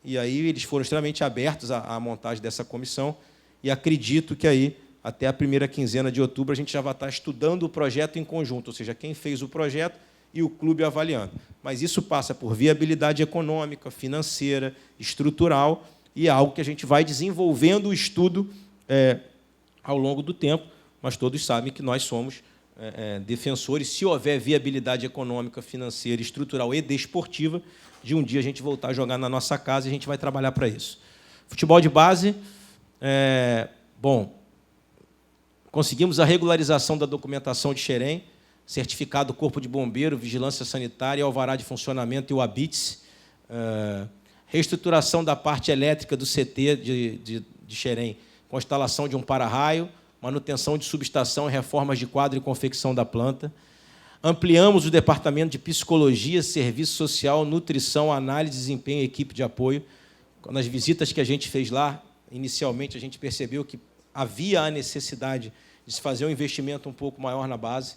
E aí eles foram extremamente abertos à montagem dessa comissão, e acredito que aí, até a primeira quinzena de outubro, a gente já vai estar estudando o projeto em conjunto, ou seja, quem fez o projeto e o clube avaliando. Mas isso passa por viabilidade econômica, financeira, estrutural, e é algo que a gente vai desenvolvendo o estudo ao longo do tempo, mas todos sabem que nós somos defensores, se houver viabilidade econômica, financeira, estrutural e desportiva, de um dia a gente voltar a jogar na nossa casa, e a gente vai trabalhar para isso. Futebol de base, conseguimos a regularização da documentação de Xerém, certificado do Corpo de Bombeiro, Vigilância Sanitária, alvará de funcionamento e o ABITS, reestruturação da parte elétrica do CT de Xerém, com a instalação de um para-raio, manutenção de subestação, reformas de quadro e confecção da planta. Ampliamos o departamento de psicologia, serviço social, nutrição, análise, desempenho e equipe de apoio. Nas visitas que a gente fez lá, inicialmente, a gente percebeu que havia a necessidade de se fazer um investimento um pouco maior na base.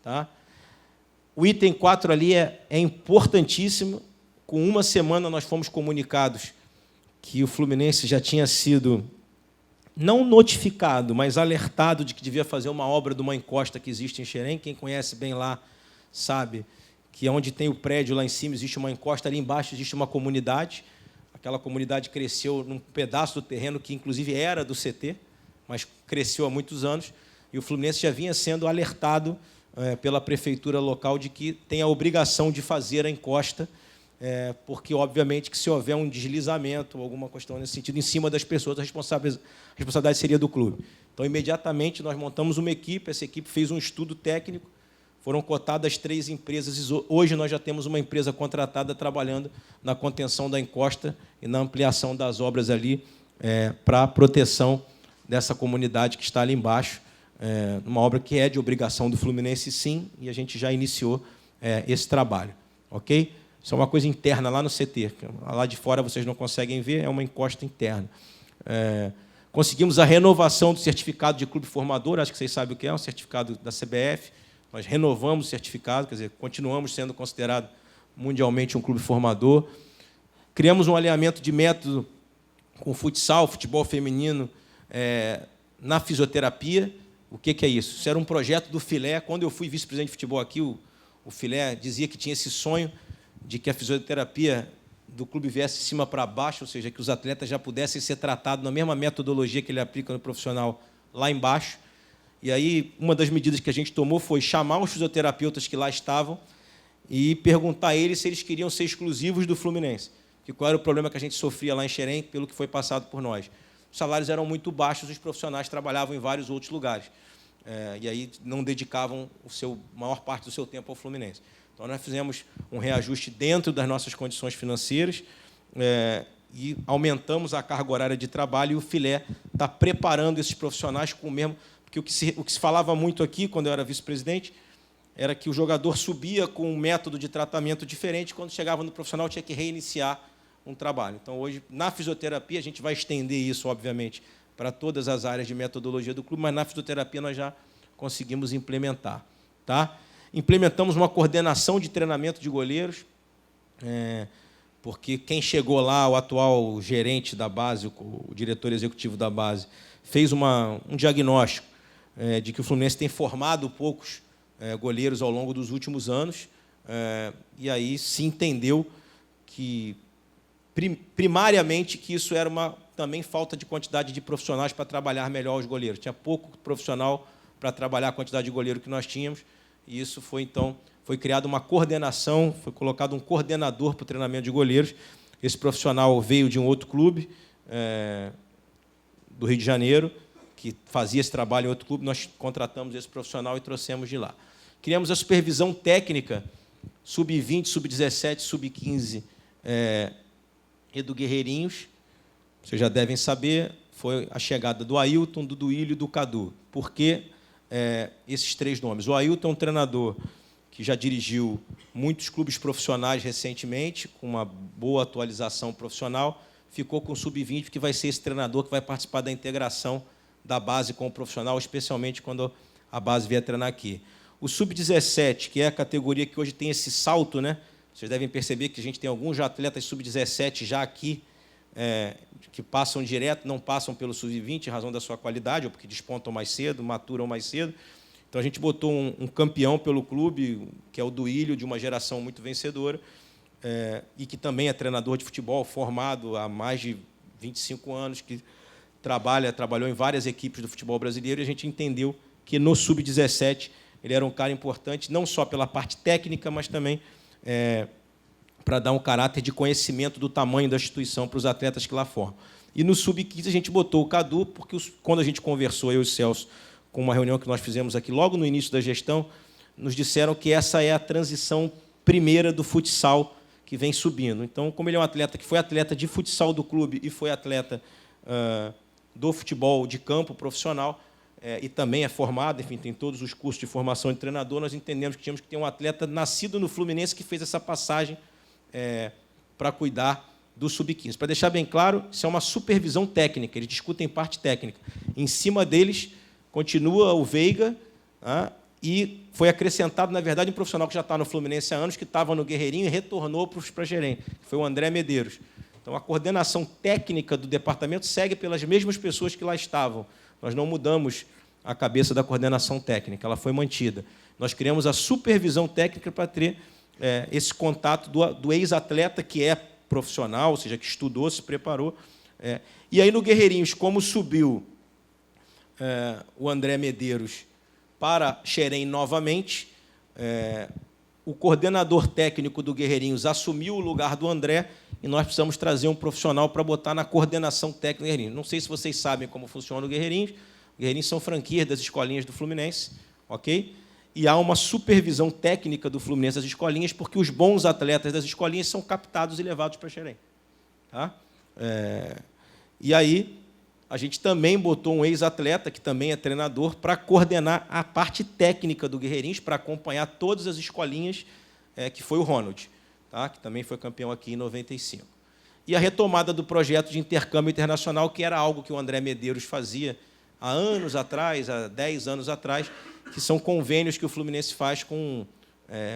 Tá? O item 4 ali é importantíssimo. Com uma semana, nós fomos comunicados que o Fluminense já tinha sido não notificado, mas alertado de que devia fazer uma obra de uma encosta que existe em Xerém. Quem conhece bem lá sabe que onde tem o prédio lá em cima existe uma encosta, ali embaixo existe uma comunidade. Aquela comunidade cresceu num pedaço do terreno que, inclusive, era do CT, mas cresceu há muitos anos. e o Fluminense já vinha sendo alertado pela prefeitura local de que tem a obrigação de fazer a encosta, porque, obviamente, que se houver um deslizamento ou alguma questão nesse sentido em cima das pessoas, a responsabilidade seria do clube. Então, imediatamente, nós montamos uma equipe, essa equipe fez um estudo técnico, foram cotadas 3 empresas, e hoje nós já temos uma empresa contratada trabalhando na contenção da encosta e na ampliação das obras ali para a proteção dessa comunidade que está ali embaixo, uma obra que é de obrigação do Fluminense, sim, e a gente já iniciou esse trabalho. Ok? Isso é uma coisa interna lá no CT. Lá de fora vocês não conseguem ver, é uma encosta interna. Conseguimos a renovação do certificado de clube formador, acho que vocês sabem o que é, um certificado da CBF. Nós renovamos o certificado, quer dizer, continuamos sendo considerado mundialmente um clube formador. Criamos um alinhamento de método com futsal, futebol feminino, na fisioterapia. O que é isso? Isso era um projeto do Filé. Quando eu fui vice-presidente de futebol aqui, o Filé dizia que tinha esse sonho de que a fisioterapia do clube viesse de cima para baixo, ou seja, que os atletas já pudessem ser tratados na mesma metodologia que ele aplica no profissional lá embaixo. E aí, uma das medidas que a gente tomou foi chamar os fisioterapeutas que lá estavam e perguntar a eles se eles queriam ser exclusivos do Fluminense, que qual era o problema que a gente sofria lá em Xerém, pelo que foi passado por nós. Os salários eram muito baixos, os profissionais trabalhavam em vários outros lugares. E aí não dedicavam maior parte do seu tempo ao Fluminense. Então, nós fizemos um reajuste dentro das nossas condições financeiras e aumentamos a carga horária de trabalho, e o Filé está preparando esses profissionais com o mesmo... Porque o que se falava muito aqui, quando eu era vice-presidente, era que o jogador subia com um método de tratamento diferente, quando chegava no profissional tinha que reiniciar um trabalho. Então, hoje, na fisioterapia, a gente vai estender isso, obviamente, para todas as áreas de metodologia do clube, mas na fisioterapia nós já conseguimos implementar. Tá? Implementamos uma coordenação de treinamento de goleiros, porque quem chegou lá, o atual gerente da base, o diretor executivo da base, fez um diagnóstico de que o Fluminense tem formado poucos goleiros ao longo dos últimos anos, e aí se entendeu que, primariamente, que isso era também falta de quantidade de profissionais para trabalhar melhor os goleiros. Tinha pouco profissional para trabalhar a quantidade de goleiro que nós tínhamos, e isso foi criada uma coordenação, foi colocado um coordenador para o treinamento de goleiros. Esse profissional veio de um outro clube, do Rio de Janeiro, que fazia esse trabalho em outro clube. Nós contratamos esse profissional e trouxemos de lá. Criamos a supervisão técnica, sub-20, sub-17, sub-15, e do Guerreirinhos. Vocês já devem saber, foi a chegada do Ailton, do Duílio e do Cadu. Por que esses 3 nomes? O Ailton é um treinador que já dirigiu muitos clubes profissionais recentemente, com uma boa atualização profissional, ficou com o sub-20, que vai ser esse treinador que vai participar da integração da base com o profissional, especialmente quando a base vier treinar aqui. O sub-17, que é a categoria que hoje tem esse salto, né? Vocês devem perceber que a gente tem alguns atletas sub-17 já aqui, que passam direto, não passam pelo sub-20, em razão da sua qualidade, ou porque despontam mais cedo, maturam mais cedo. Então, a gente botou um campeão pelo clube, que é o Duílio, de uma geração muito vencedora, e que também é treinador de futebol, formado há mais de 25 anos, que trabalhou em várias equipes do futebol brasileiro, e a gente entendeu que, no sub-17, ele era um cara importante, não só pela parte técnica, mas também para dar um caráter de conhecimento do tamanho da instituição para os atletas que lá formam. E no sub-15 a gente botou o Cadu, porque quando a gente conversou, eu e o Celso, com uma reunião que nós fizemos aqui logo no início da gestão, nos disseram que essa é a transição primeira do futsal que vem subindo. Então, como ele é um atleta que foi atleta de futsal do clube e foi atleta do futebol de campo profissional, e também é formado, enfim, tem todos os cursos de formação de treinador, nós entendemos que tínhamos que ter um atleta nascido no Fluminense que fez essa passagem para cuidar do sub-15. Para deixar bem claro, isso é uma supervisão técnica, eles discutem parte técnica. Em cima deles, continua o Veiga, e foi acrescentado, na verdade, um profissional que já está no Fluminense há anos, que estava no Guerreirinho e retornou para Xerém, que foi o André Medeiros. Então, a coordenação técnica do departamento segue pelas mesmas pessoas que lá estavam. Nós não mudamos a cabeça da coordenação técnica, ela foi mantida. Nós criamos a supervisão técnica para ter esse contato do ex-atleta, que é profissional, ou seja, que estudou, se preparou. E aí, no Guerreirinhos, como subiu o André Medeiros para Xerém novamente. O coordenador técnico do Guerreirinhos assumiu o lugar do André e nós precisamos trazer um profissional para botar na coordenação técnica do Guerreirinhos. Não sei se vocês sabem como funciona o Guerreirinhos. Os Guerreirinhos são franquias das escolinhas do Fluminense, ok? E há uma supervisão técnica do Fluminense das escolinhas, porque os bons atletas das escolinhas são captados e levados para Xerém. Tá? E aí, a gente também botou um ex-atleta, que também é treinador, para coordenar a parte técnica do Guerreirinhos, para acompanhar todas as escolinhas, que foi o Ronald, tá? Que também foi campeão aqui em 95. E a retomada do projeto de intercâmbio internacional, que era algo que o André Medeiros fazia há anos atrás, há 10 anos atrás, que são convênios que o Fluminense faz com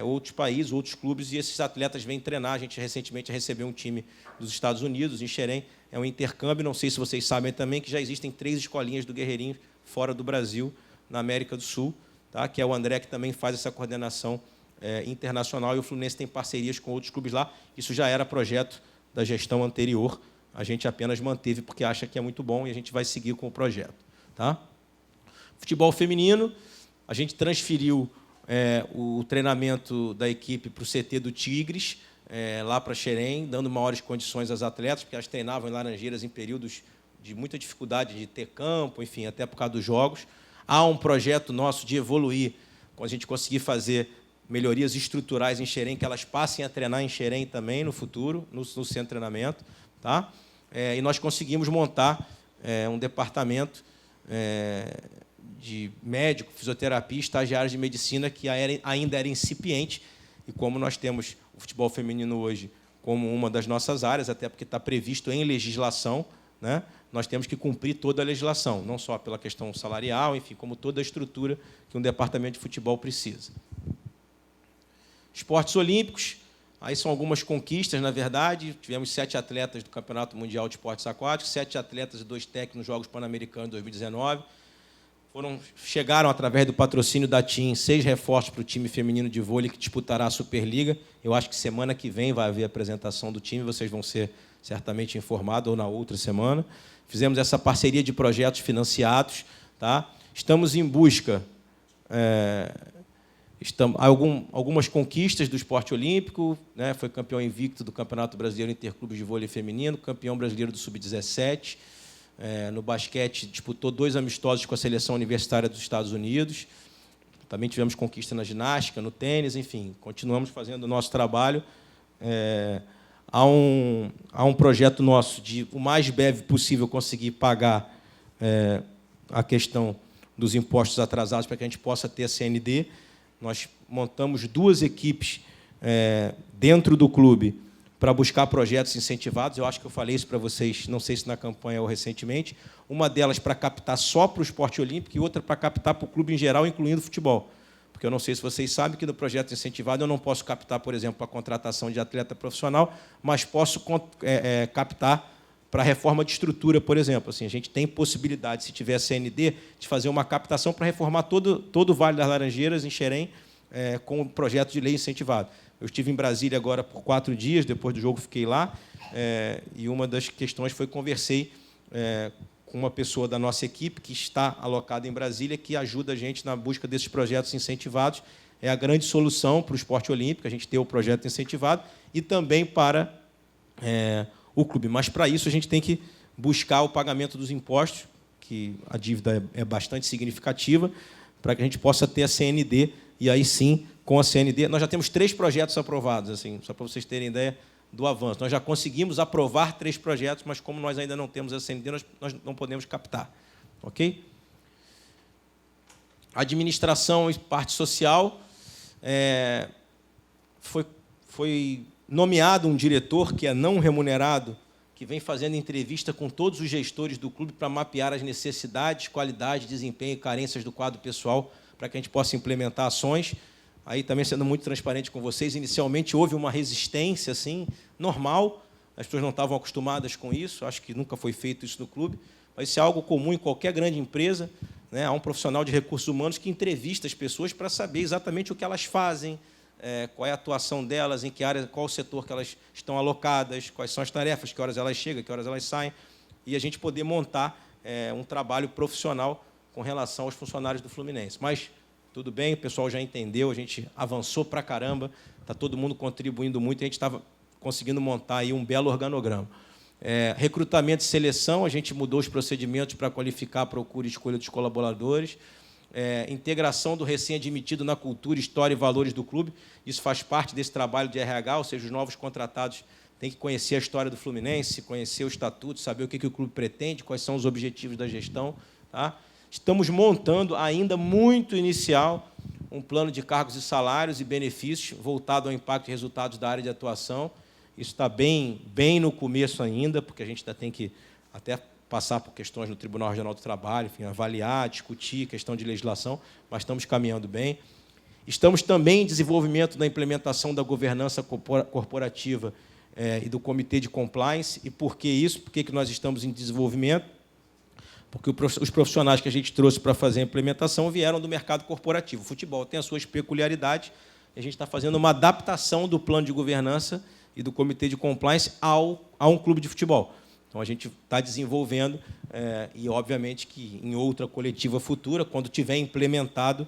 outros países, outros clubes, e esses atletas vêm treinar. A gente recentemente recebeu um time dos Estados Unidos, em Xerém, é um intercâmbio. Não sei se vocês sabem também que já existem 3 escolinhas do Guerreirinho fora do Brasil, na América do Sul, tá? Que é o André que também faz essa coordenação internacional, e o Fluminense tem parcerias com outros clubes lá. Isso já era projeto da gestão anterior, a gente apenas manteve porque acha que é muito bom e a gente vai seguir com o projeto. Tá? Futebol feminino, a gente transferiu o treinamento da equipe para o CT do Tigres, lá para Xerém, dando maiores condições às atletas, porque elas treinavam em Laranjeiras em períodos de muita dificuldade de ter campo, enfim, até por causa dos jogos. Há um projeto nosso de evoluir, quando a gente conseguir fazer melhorias estruturais em Xerém, que elas passem a treinar em Xerém também no futuro, no centro de treinamento. Tá? E nós conseguimos montar um departamento de médico, fisioterapia, estagiários de medicina, que ainda era incipiente, e como nós temos o futebol feminino hoje como uma das nossas áreas, até porque está previsto em legislação, né, nós temos que cumprir toda a legislação, não só pela questão salarial, enfim, como toda a estrutura que um departamento de futebol precisa. Esportes olímpicos, aí são algumas conquistas, na verdade. Tivemos 7 atletas do Campeonato Mundial de Esportes Aquáticos, 7 atletas e 2 técnicos nos Jogos Pan-Americanos de 2019. Chegaram, através do patrocínio da TIM, 6 reforços para o time feminino de vôlei que disputará a Superliga. Eu acho que semana que vem vai haver a apresentação do time, vocês vão ser certamente informados, ou na outra semana. Fizemos essa parceria de projetos financiados. Tá? Estamos em busca... algumas conquistas do esporte olímpico, né? Foi campeão invicto do Campeonato Brasileiro Interclubes de Vôlei Feminino, campeão brasileiro do Sub-17. No basquete, disputou 2 amistosos com a seleção universitária dos Estados Unidos. Também tivemos conquista na ginástica, no tênis, enfim, continuamos fazendo o nosso trabalho. Há um projeto nosso de, o mais breve possível, conseguir pagar a questão dos impostos atrasados para que a gente possa ter a CND. Nós montamos 2 equipes dentro do clube para buscar projetos incentivados. Eu acho que eu falei isso para vocês, não sei se na campanha ou recentemente. Uma delas para captar só para o esporte olímpico e outra para captar para o clube em geral, incluindo o futebol. Porque eu não sei se vocês sabem que no projeto incentivado eu não posso captar, por exemplo, para a contratação de atleta profissional, mas posso captar para a reforma de estrutura, por exemplo. Assim, a gente tem possibilidade, se tiver a CND, de fazer uma captação para reformar todo o Vale das Laranjeiras, em Xerém, com um projeto de lei incentivado. Eu estive em Brasília agora por 4 dias, depois do jogo fiquei lá, e uma das questões foi conversei com uma pessoa da nossa equipe que está alocada em Brasília, que ajuda a gente na busca desses projetos incentivados. É a grande solução para o esporte olímpico, a gente ter o projeto incentivado, e também para o clube. Mas, para isso, a gente tem que buscar o pagamento dos impostos, que a dívida é bastante significativa, para que a gente possa ter a CND, e aí sim, com a CND, nós já temos 3 projetos aprovados, assim, só para vocês terem ideia do avanço. Nós já conseguimos aprovar 3 projetos, mas como nós ainda não temos a CND, nós não podemos captar. Ok? Administração e parte social. Foi nomeado um diretor que é não remunerado, que vem fazendo entrevista com todos os gestores do clube para mapear as necessidades, qualidade, desempenho e carências do quadro pessoal, para que a gente possa implementar ações. Aí, também sendo muito transparente com vocês, inicialmente houve uma resistência assim, normal, as pessoas não estavam acostumadas com isso, acho que nunca foi feito isso no clube, mas isso é algo comum em qualquer grande empresa, né? Há um profissional de recursos humanos que entrevista as pessoas para saber exatamente o que elas fazem, qual é a atuação delas, em que área, qual o setor que elas estão alocadas, quais são as tarefas, que horas elas chegam, que horas elas saem, e a gente poder montar um trabalho profissional com relação aos funcionários do Fluminense. Mas tudo bem, o pessoal já entendeu, a gente avançou para caramba, está todo mundo contribuindo muito, e a gente estava conseguindo montar aí um belo organograma. Recrutamento e seleção, a gente mudou os procedimentos para qualificar a procura e escolha dos colaboradores. Integração do recém-admitido na cultura, história e valores do clube. Isso faz parte desse trabalho de RH, ou seja, os novos contratados têm que conhecer a história do Fluminense, conhecer o estatuto, saber o que o clube pretende, quais são os objetivos da gestão. Tá? Estamos montando, ainda muito inicial, um plano de cargos e salários e benefícios voltado ao impacto e resultados da área de atuação. Isso está bem no começo ainda, porque a gente ainda tem que até passar por questões no Tribunal Regional do Trabalho, enfim, avaliar, discutir questão de legislação, mas estamos caminhando bem. Estamos também em desenvolvimento da implementação da governança corporativa e do Comitê de Compliance. E por que isso? Por que nós estamos em desenvolvimento? Porque os profissionais que a gente trouxe para fazer a implementação vieram do mercado corporativo. O futebol tem as suas peculiaridades, e a gente está fazendo uma adaptação do plano de governança e do Comitê de Compliance a um clube de futebol. Então, a gente está desenvolvendo, e, obviamente, que em outra coletiva futura, quando tiver implementado,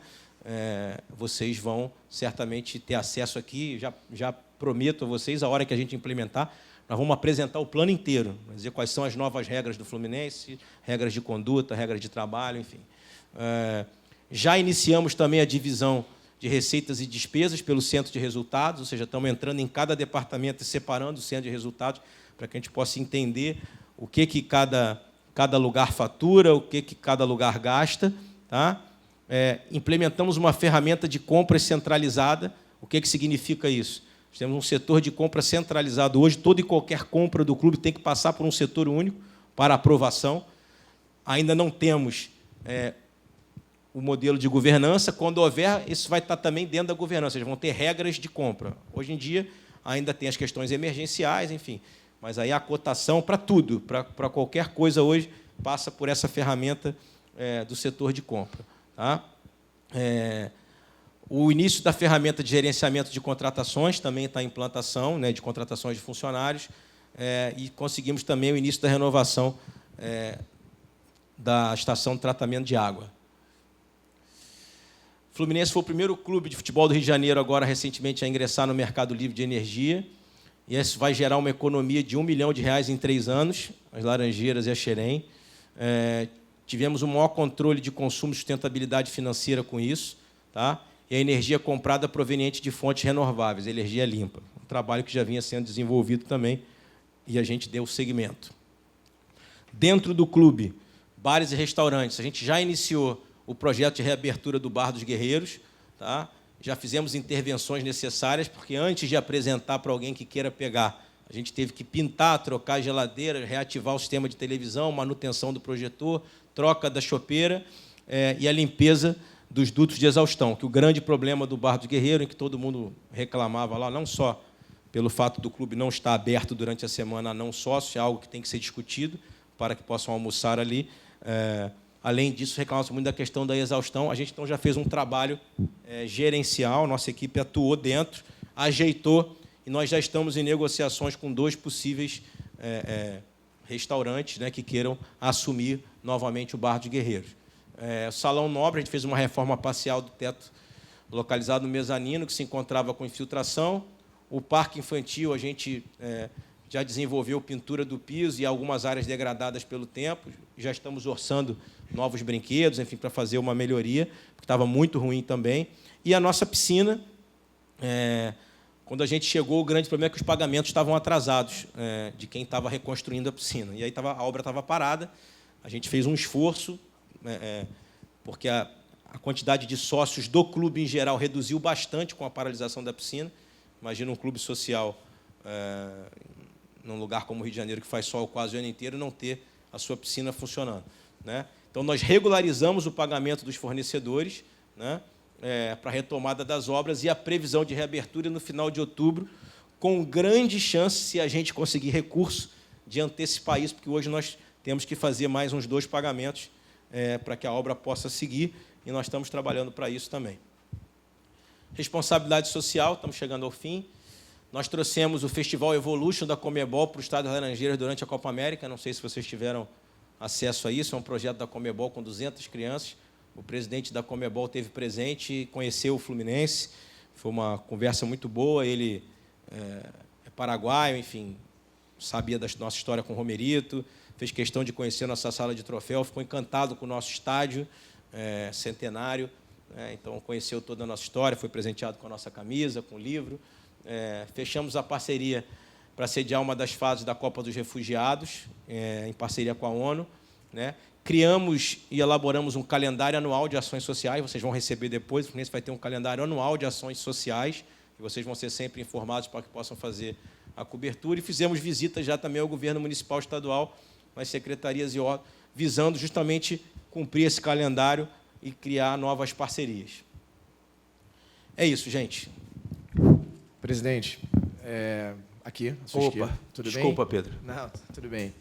vocês vão certamente ter acesso aqui. Já prometo a vocês, a hora que a gente implementar, nós vamos apresentar o plano inteiro, dizer quais são as novas regras do Fluminense, regras de conduta, regras de trabalho, enfim. Já iniciamos também a divisão de receitas e despesas pelo centro de resultados, ou seja, estamos entrando em cada departamento e separando o centro de resultados para que a gente possa entender o que cada lugar fatura, o que cada lugar gasta. Tá? Implementamos uma ferramenta de compras centralizada. O que significa isso? Nós temos um setor de compra centralizado hoje. Toda e qualquer compra do clube tem que passar por um setor único para aprovação. Ainda não temos o modelo de governança. Quando houver, isso vai estar também dentro da governança. Eles vão ter regras de compra. Hoje em dia, ainda tem as questões emergenciais, enfim. Mas aí a cotação para tudo, para qualquer coisa hoje, passa por essa ferramenta do setor de compra. Tá? O início da ferramenta de gerenciamento de contratações também está em implantação, de contratações de funcionários, e conseguimos também o início da renovação da estação de tratamento de água. O Fluminense foi o primeiro clube de futebol do Rio de Janeiro, agora recentemente, a ingressar no mercado livre de energia, e isso vai gerar uma economia de R$ 1 milhão em 3 anos, as Laranjeiras e a Xerém. Tivemos o maior controle de consumo e sustentabilidade financeira com isso, tá? E a energia comprada proveniente de fontes renováveis, energia limpa. Um trabalho que já vinha sendo desenvolvido também, e a gente deu o segmento. Dentro do clube, bares e restaurantes, a gente já iniciou o projeto de reabertura do Bar dos Guerreiros. Tá? Já fizemos intervenções necessárias, porque antes de apresentar para alguém que queira pegar, a gente teve que pintar, trocar a geladeira, reativar o sistema de televisão, manutenção do projetor, troca da chopeira e a limpeza dos dutos de exaustão, que o grande problema do Bar dos Guerreiros, em que todo mundo reclamava lá, não só pelo fato do clube não estar aberto durante a semana a não sócios, é algo que tem que ser discutido para que possam almoçar ali. Além disso, reclamamos muito da questão da exaustão. A gente então já fez um trabalho gerencial, nossa equipe atuou dentro, ajeitou, e nós já estamos em negociações com 2 possíveis restaurantes, que queiram assumir novamente o Bar dos Guerreiros. Salão Nobre, a gente fez uma reforma parcial do teto localizado no mezanino, que se encontrava com infiltração. O Parque Infantil, a gente já desenvolveu pintura do piso e algumas áreas degradadas pelo tempo. Já estamos orçando novos brinquedos, enfim, para fazer uma melhoria, porque estava muito ruim também. E a nossa piscina, quando a gente chegou, o grande problema é que os pagamentos estavam atrasados de quem estava reconstruindo a piscina. E aí a obra estava parada. A gente fez um esforço, porque a quantidade de sócios do clube, em geral, reduziu bastante com a paralisação da piscina. Imagina um clube social num lugar como o Rio de Janeiro, que faz sol quase o ano inteiro, não ter a sua piscina funcionando. Então, nós regularizamos o pagamento dos fornecedores para a retomada das obras e a previsão de reabertura no final de outubro, com grande chance, se a gente conseguir recurso, de antecipar isso, porque hoje nós temos que fazer mais uns 2 pagamentos para que a obra possa seguir, e nós estamos trabalhando para isso também. Responsabilidade social, estamos chegando ao fim. Nós trouxemos o Festival Evolution da Conmebol para o Estado das Laranjeiras durante a Copa América. Não sei se vocês tiveram acesso a isso. É um projeto da Conmebol com 200 crianças. O presidente da Conmebol esteve presente e conheceu o Fluminense. Foi uma conversa muito boa. Ele é paraguaio, enfim, sabia da nossa história com o Romerito, fez questão de conhecer a nossa sala de troféu, ficou encantado com o nosso estádio centenário. Então, conheceu toda a nossa história, foi presenteado com a nossa camisa, com o livro. Fechamos a parceria para sediar uma das fases da Copa dos Refugiados, em parceria com a ONU. Criamos e elaboramos um calendário anual de ações sociais, vocês vão receber depois, o Fluminense vai ter um calendário anual de ações sociais, e vocês vão ser sempre informados para que possam fazer a cobertura. E fizemos visitas já também ao governo municipal e estadual, nas secretarias e órgãos, visando justamente cumprir esse calendário e criar novas parcerias. É isso, gente. Presidente, aqui, à sua esquerda. Tudo bem? Desculpa, Pedro. Não, tudo bem.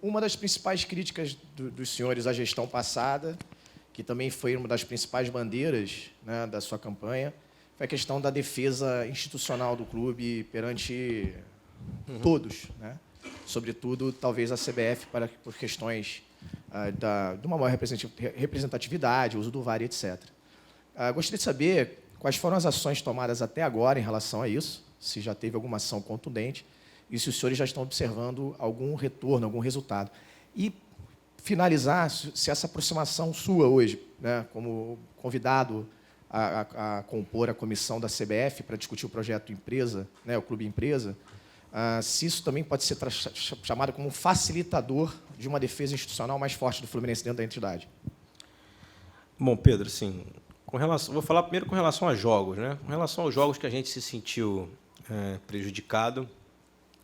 Uma das principais críticas dos senhores à gestão passada, que também foi uma das principais bandeiras, né, da sua campanha, foi a questão da defesa institucional do clube perante todos, né? Sobretudo, talvez, a CBF, por questões de uma maior representatividade, uso do VAR, etc. Gostaria de saber quais foram as ações tomadas até agora em relação a isso, se já teve alguma ação contundente, e se os senhores já estão observando algum retorno, algum resultado. E finalizar, se essa aproximação sua hoje, né, como convidado a compor a comissão da CBF para discutir o projeto empresa, né, o clube empresa, se isso também pode ser chamado como um facilitador de uma defesa institucional mais forte do Fluminense dentro da entidade. Bom, Pedro, sim. Vou falar primeiro com relação a jogos, né? Com relação aos jogos que a gente se sentiu prejudicado,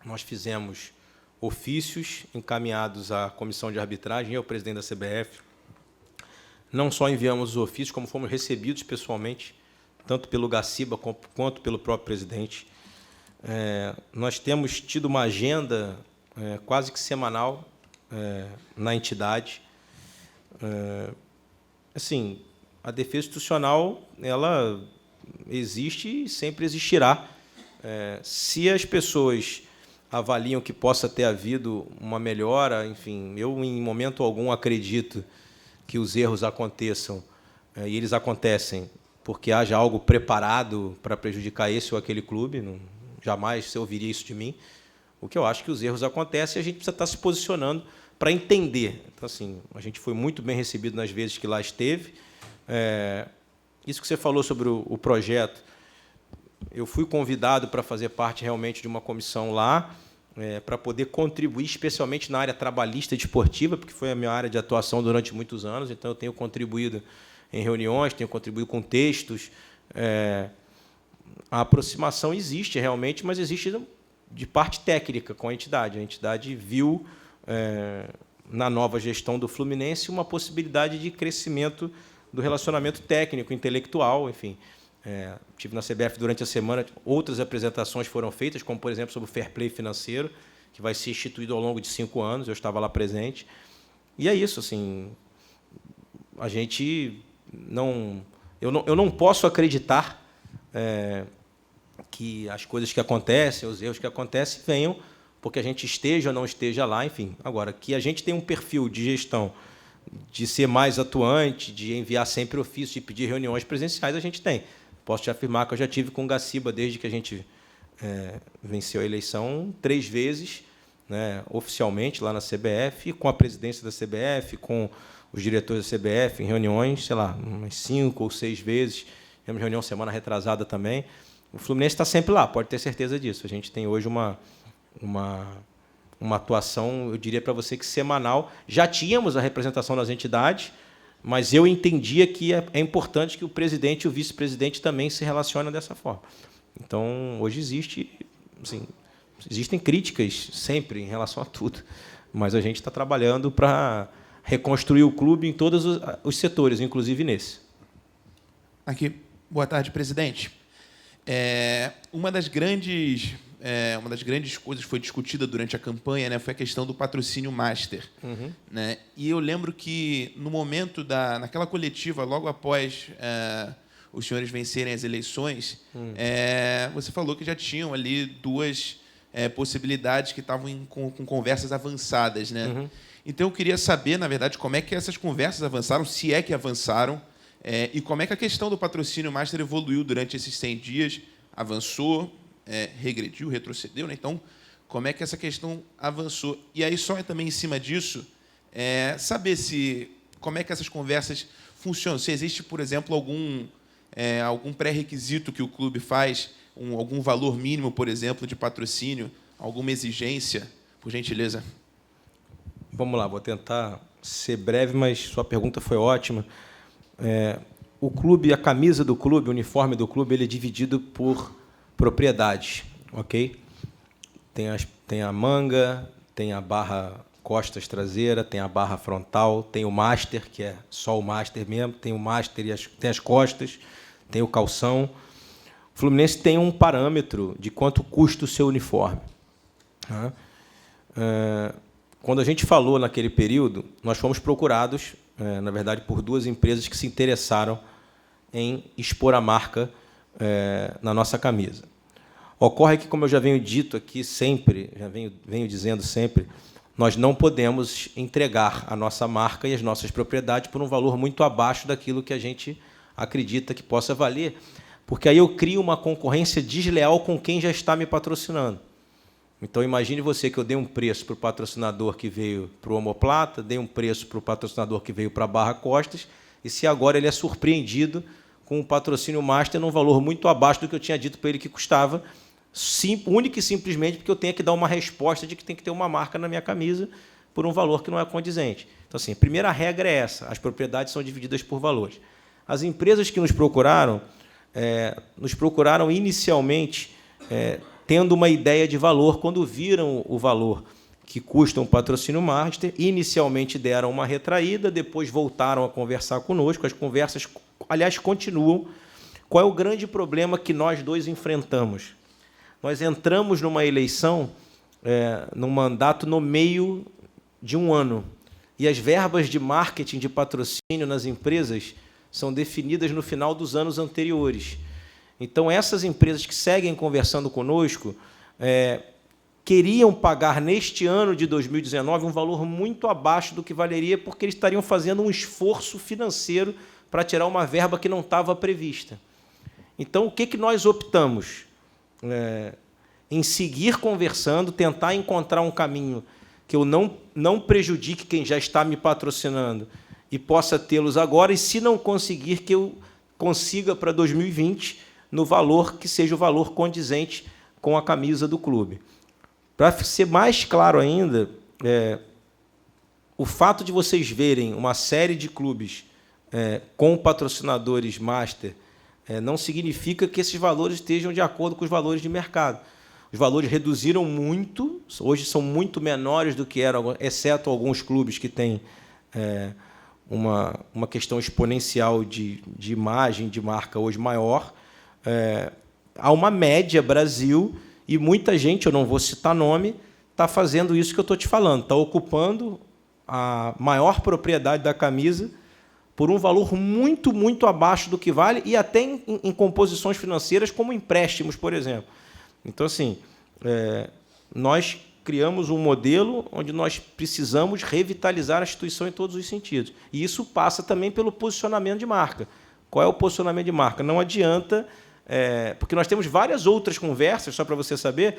nós fizemos ofícios encaminhados à comissão de arbitragem e ao presidente da CBF. Não só enviamos os ofícios, como fomos recebidos pessoalmente, tanto pelo Gaciba quanto pelo próprio presidente. Nós temos tido uma agenda quase que semanal na entidade. Assim, a defesa institucional, ela existe e sempre existirá. Se as pessoas avaliam que possa ter havido uma melhora, enfim, eu, em momento algum, acredito que os erros aconteçam, e eles acontecem porque haja algo preparado para prejudicar esse ou aquele clube. Não, jamais você ouviria isso de mim. O que eu acho que os erros acontecem e a gente precisa estar se posicionando para entender. Então, assim, a gente foi muito bem recebido nas vezes que lá esteve. Isso que você falou sobre o projeto, eu fui convidado para fazer parte realmente de uma comissão lá, para poder contribuir, especialmente na área trabalhista e desportiva, porque foi a minha área de atuação durante muitos anos. Então, eu tenho contribuído em reuniões, tenho contribuído com textos. A aproximação existe realmente, mas existe de parte técnica com a entidade. A entidade viu, na nova gestão do Fluminense, uma possibilidade de crescimento do relacionamento técnico, intelectual, enfim. Estive na CBF durante a semana, outras apresentações foram feitas, como, por exemplo, sobre o fair play financeiro, que vai ser instituído ao longo de 5 anos, eu estava lá presente. E é isso, assim, a gente não... Eu não posso acreditar que as coisas que acontecem, os erros que acontecem, venham porque a gente esteja ou não esteja lá, enfim. Agora, que a gente tem um perfil de gestão de ser mais atuante, de enviar sempre ofício, de pedir reuniões presenciais, a gente tem. Posso te afirmar que eu já tive com o Gaciba, desde que a gente venceu a eleição, 3 vezes, né, oficialmente, lá na CBF, com a presidência da CBF, com os diretores da CBF, em reuniões, sei lá, umas 5 ou 6 vezes. Tivemos reunião semana retrasada também. O Fluminense está sempre lá, pode ter certeza disso. A gente tem hoje uma atuação, eu diria para você que semanal. Já tínhamos a representação das entidades, mas eu entendia que é importante que o presidente e o vice-presidente também se relacionem dessa forma. Então, hoje existem críticas sempre em relação a tudo, mas a gente está trabalhando para reconstruir o clube em todos os setores, inclusive nesse. Aqui. Boa tarde, presidente. Uma das grandes coisas que foi discutida durante a campanha, né, foi a questão do patrocínio master. Né? E eu lembro que, no momento naquela coletiva, logo após os senhores vencerem as eleições, você falou que já tinham ali 2 possibilidades que estavam com conversas avançadas, né? Então, eu queria saber, na verdade, como é que essas conversas avançaram, se é que avançaram, e como é que a questão do patrocínio master evoluiu durante esses 100 dias, avançou, regrediu, retrocedeu, né? Então, como é que essa questão avançou? E aí, só também em cima disso, saber como é que essas conversas funcionam. Se existe, por exemplo, algum pré-requisito que o clube faz, algum valor mínimo, por exemplo, de patrocínio, alguma exigência, por gentileza. Vamos lá, vou tentar ser breve, mas sua pergunta foi ótima. O clube, a camisa do clube, o uniforme do clube, ele é dividido por propriedades, ok? Tem a manga, tem a barra costas traseira, tem a barra frontal, tem o master, que é só o master mesmo, tem o master e tem as costas, tem o calção. O Fluminense tem um parâmetro de quanto custa o seu uniforme. Quando a gente falou naquele período, nós fomos procurados, na verdade, por 2 empresas que se interessaram em expor a marca na nossa camisa. Ocorre que, como eu já venho dito aqui sempre, já venho dizendo sempre, nós não podemos entregar a nossa marca e as nossas propriedades por um valor muito abaixo daquilo que a gente acredita que possa valer, porque aí eu crio uma concorrência desleal com quem já está me patrocinando. Então, imagine você que eu dei um preço para o patrocinador que veio para o omoplata, dei um preço para o patrocinador que veio para a barra costas, e se agora ele é surpreendido com um patrocínio master num valor muito abaixo do que eu tinha dito para ele que custava, única e simplesmente porque eu tenho que dar uma resposta de que tem que ter uma marca na minha camisa por um valor que não é condizente. Então, assim, a primeira regra é essa: as propriedades são divididas por valores. As empresas que nos procuraram inicialmente tendo uma ideia de valor. Quando viram o valor que custa um patrocínio master, inicialmente deram uma retraída, depois voltaram a conversar conosco. As conversas, aliás, continuam. Qual é o grande problema que nós dois enfrentamos? Nós entramos numa eleição, num mandato no meio de um ano, e as verbas de marketing, de patrocínio nas empresas são definidas no final dos anos anteriores. Então, essas empresas que seguem conversando conosco queriam pagar, neste ano de 2019, um valor muito abaixo do que valeria, porque eles estariam fazendo um esforço financeiro para tirar uma verba que não estava prevista. Então, o que nós optamos? Em seguir conversando, tentar encontrar um caminho que eu não prejudique quem já está me patrocinando e possa tê-los agora, e, se não conseguir, que eu consiga para 2020 no valor que seja o valor condizente com a camisa do clube. Para ser mais claro ainda, o fato de vocês verem uma série de clubes com patrocinadores master não significa que esses valores estejam de acordo com os valores de mercado. Os valores reduziram muito, hoje são muito menores do que eram, exceto alguns clubes que têm uma questão exponencial de imagem, de marca hoje maior. Há uma média Brasil, e muita gente, eu não vou citar nome, está fazendo isso que eu estou te falando, está ocupando a maior propriedade da camisa por um valor muito, muito abaixo do que vale, e até em composições financeiras, como empréstimos, por exemplo. Então, assim, nós criamos um modelo onde nós precisamos revitalizar a instituição em todos os sentidos. E isso passa também pelo posicionamento de marca. Qual é o posicionamento de marca? Não adianta, porque nós temos várias outras conversas, só para você saber,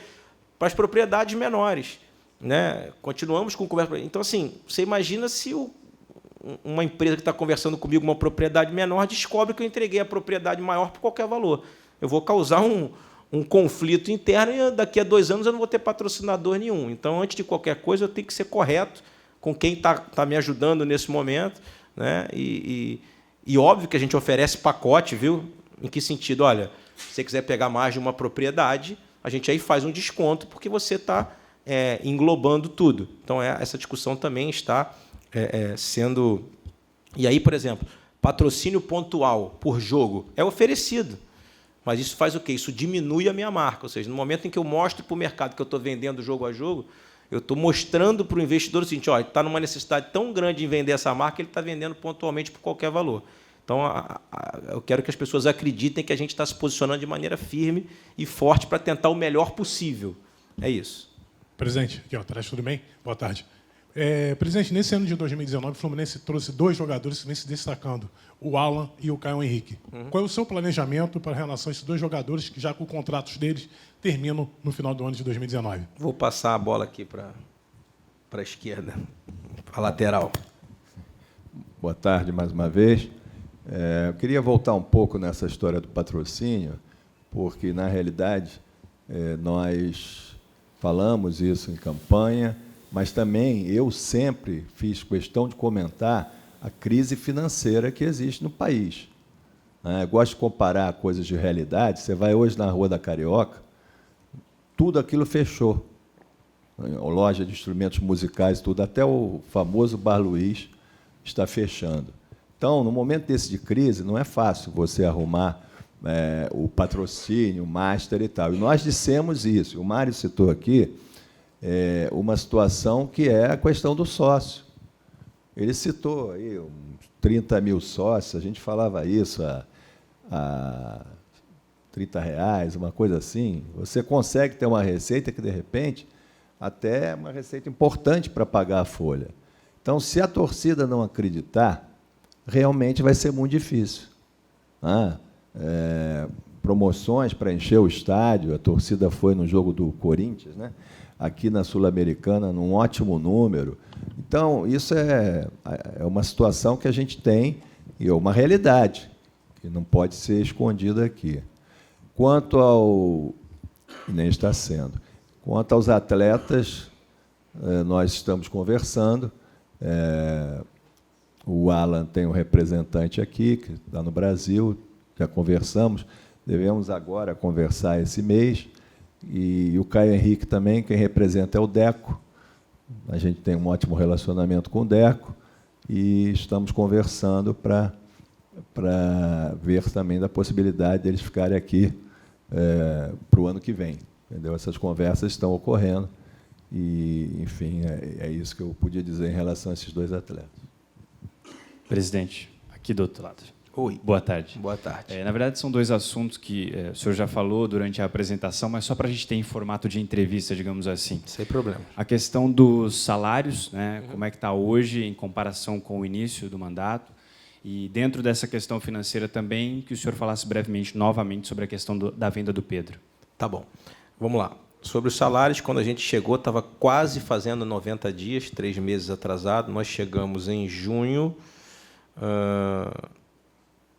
para as propriedades menores, né? Continuamos com conversa. Então, assim, você imagina se uma empresa que está conversando comigo, uma propriedade menor, descobre que eu entreguei a propriedade maior por qualquer valor. Eu vou causar um conflito interno, e daqui a 2 anos eu não vou ter patrocinador nenhum. Então, antes de qualquer coisa, eu tenho que ser correto com quem está me ajudando nesse momento, né? E óbvio que a gente oferece pacote, viu? Em que sentido? Olha, se você quiser pegar mais de uma propriedade, a gente aí faz um desconto, porque você está englobando tudo. Então, essa discussão também está sendo... E aí, por exemplo, patrocínio pontual por jogo é oferecido. Mas isso faz o quê? Isso diminui a minha marca. Ou seja, no momento em que eu mostro para o mercado que eu estou vendendo jogo a jogo, eu estou mostrando para o investidor o seguinte: ele está numa necessidade tão grande em vender essa marca, ele está vendendo pontualmente por qualquer valor. Então, eu quero que as pessoas acreditem que a gente está se posicionando de maneira firme e forte para tentar o melhor possível. É isso. Presidente, aqui, ó, Tarek, tudo bem? Boa tarde. Presidente, nesse ano de 2019, o Fluminense trouxe 2 jogadores que vêm se destacando, o Alan e o Caio Henrique. Qual é o seu planejamento para relação a esses 2 jogadores que, já com contratos deles, terminam no final do ano de 2019? Vou passar a bola aqui para a esquerda, para a lateral. Boa tarde, mais uma vez. Eu queria voltar um pouco nessa história do patrocínio, porque, na realidade, nós falamos isso em campanha, mas também eu sempre fiz questão de comentar a crise financeira que existe no país. Eu gosto de comparar coisas de realidade. Você vai hoje na Rua da Carioca, tudo aquilo fechou. A loja de instrumentos musicais, tudo, até o famoso Bar Luiz está fechando. Então, no momento desse de crise, não é fácil você arrumar o patrocínio, o master e tal. E nós dissemos isso. O Mário citou aqui uma situação que é a questão do sócio. Ele citou aí uns 30 mil sócios, a gente falava isso a R$30, uma coisa assim. Você consegue ter uma receita que, de repente, até é uma receita importante para pagar a folha. Então, se a torcida não acreditar, realmente vai ser muito difícil. Promoções para encher o estádio, a torcida foi no jogo do Corinthians, né? Aqui na Sul-Americana, num ótimo número. Então, isso é uma situação que a gente tem, e é uma realidade, que não pode ser escondida aqui. Quanto ao... nem está sendo. Quanto aos atletas, nós estamos conversando. O Alan tem um representante aqui, que está no Brasil, já conversamos, devemos agora conversar esse mês, e o Caio Henrique também, quem representa é o Deco. A gente tem um ótimo relacionamento com o Deco, e estamos conversando para ver também da possibilidade deles ficarem aqui para o ano que vem. Entendeu? Essas conversas estão ocorrendo, e, enfim, é isso que eu podia dizer em relação a esses 2 atletas. Presidente, aqui do outro lado. Oi. Boa tarde. Boa tarde. Na verdade, são 2 assuntos que o senhor já falou durante a apresentação, mas só para a gente ter em formato de entrevista, digamos assim. Sem problema. A questão dos salários, né? Como é que está hoje em comparação com o início do mandato? E, dentro dessa questão financeira também, que o senhor falasse brevemente, novamente, sobre a questão da venda do Pedro. Tá bom. Vamos lá. Sobre os salários, quando a gente chegou, estava quase fazendo 90 dias, 3 meses atrasado. Nós chegamos em junho,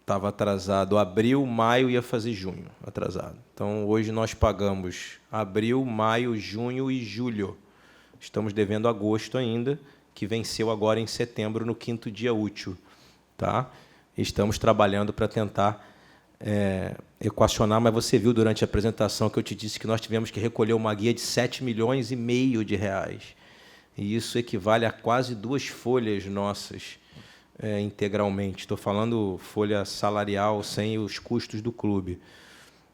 estava atrasado abril, maio, ia fazer junho, atrasado. Então, hoje nós pagamos abril, maio, junho e julho. Estamos devendo agosto ainda, que venceu agora em setembro, no 5º dia útil. Tá? Estamos trabalhando para tentar equacionar, mas você viu durante a apresentação que eu te disse que nós tivemos que recolher uma guia de R$7,5 milhões de reais. E isso equivale a quase 2 folhas nossas, integralmente. Estou falando folha salarial sem os custos do clube.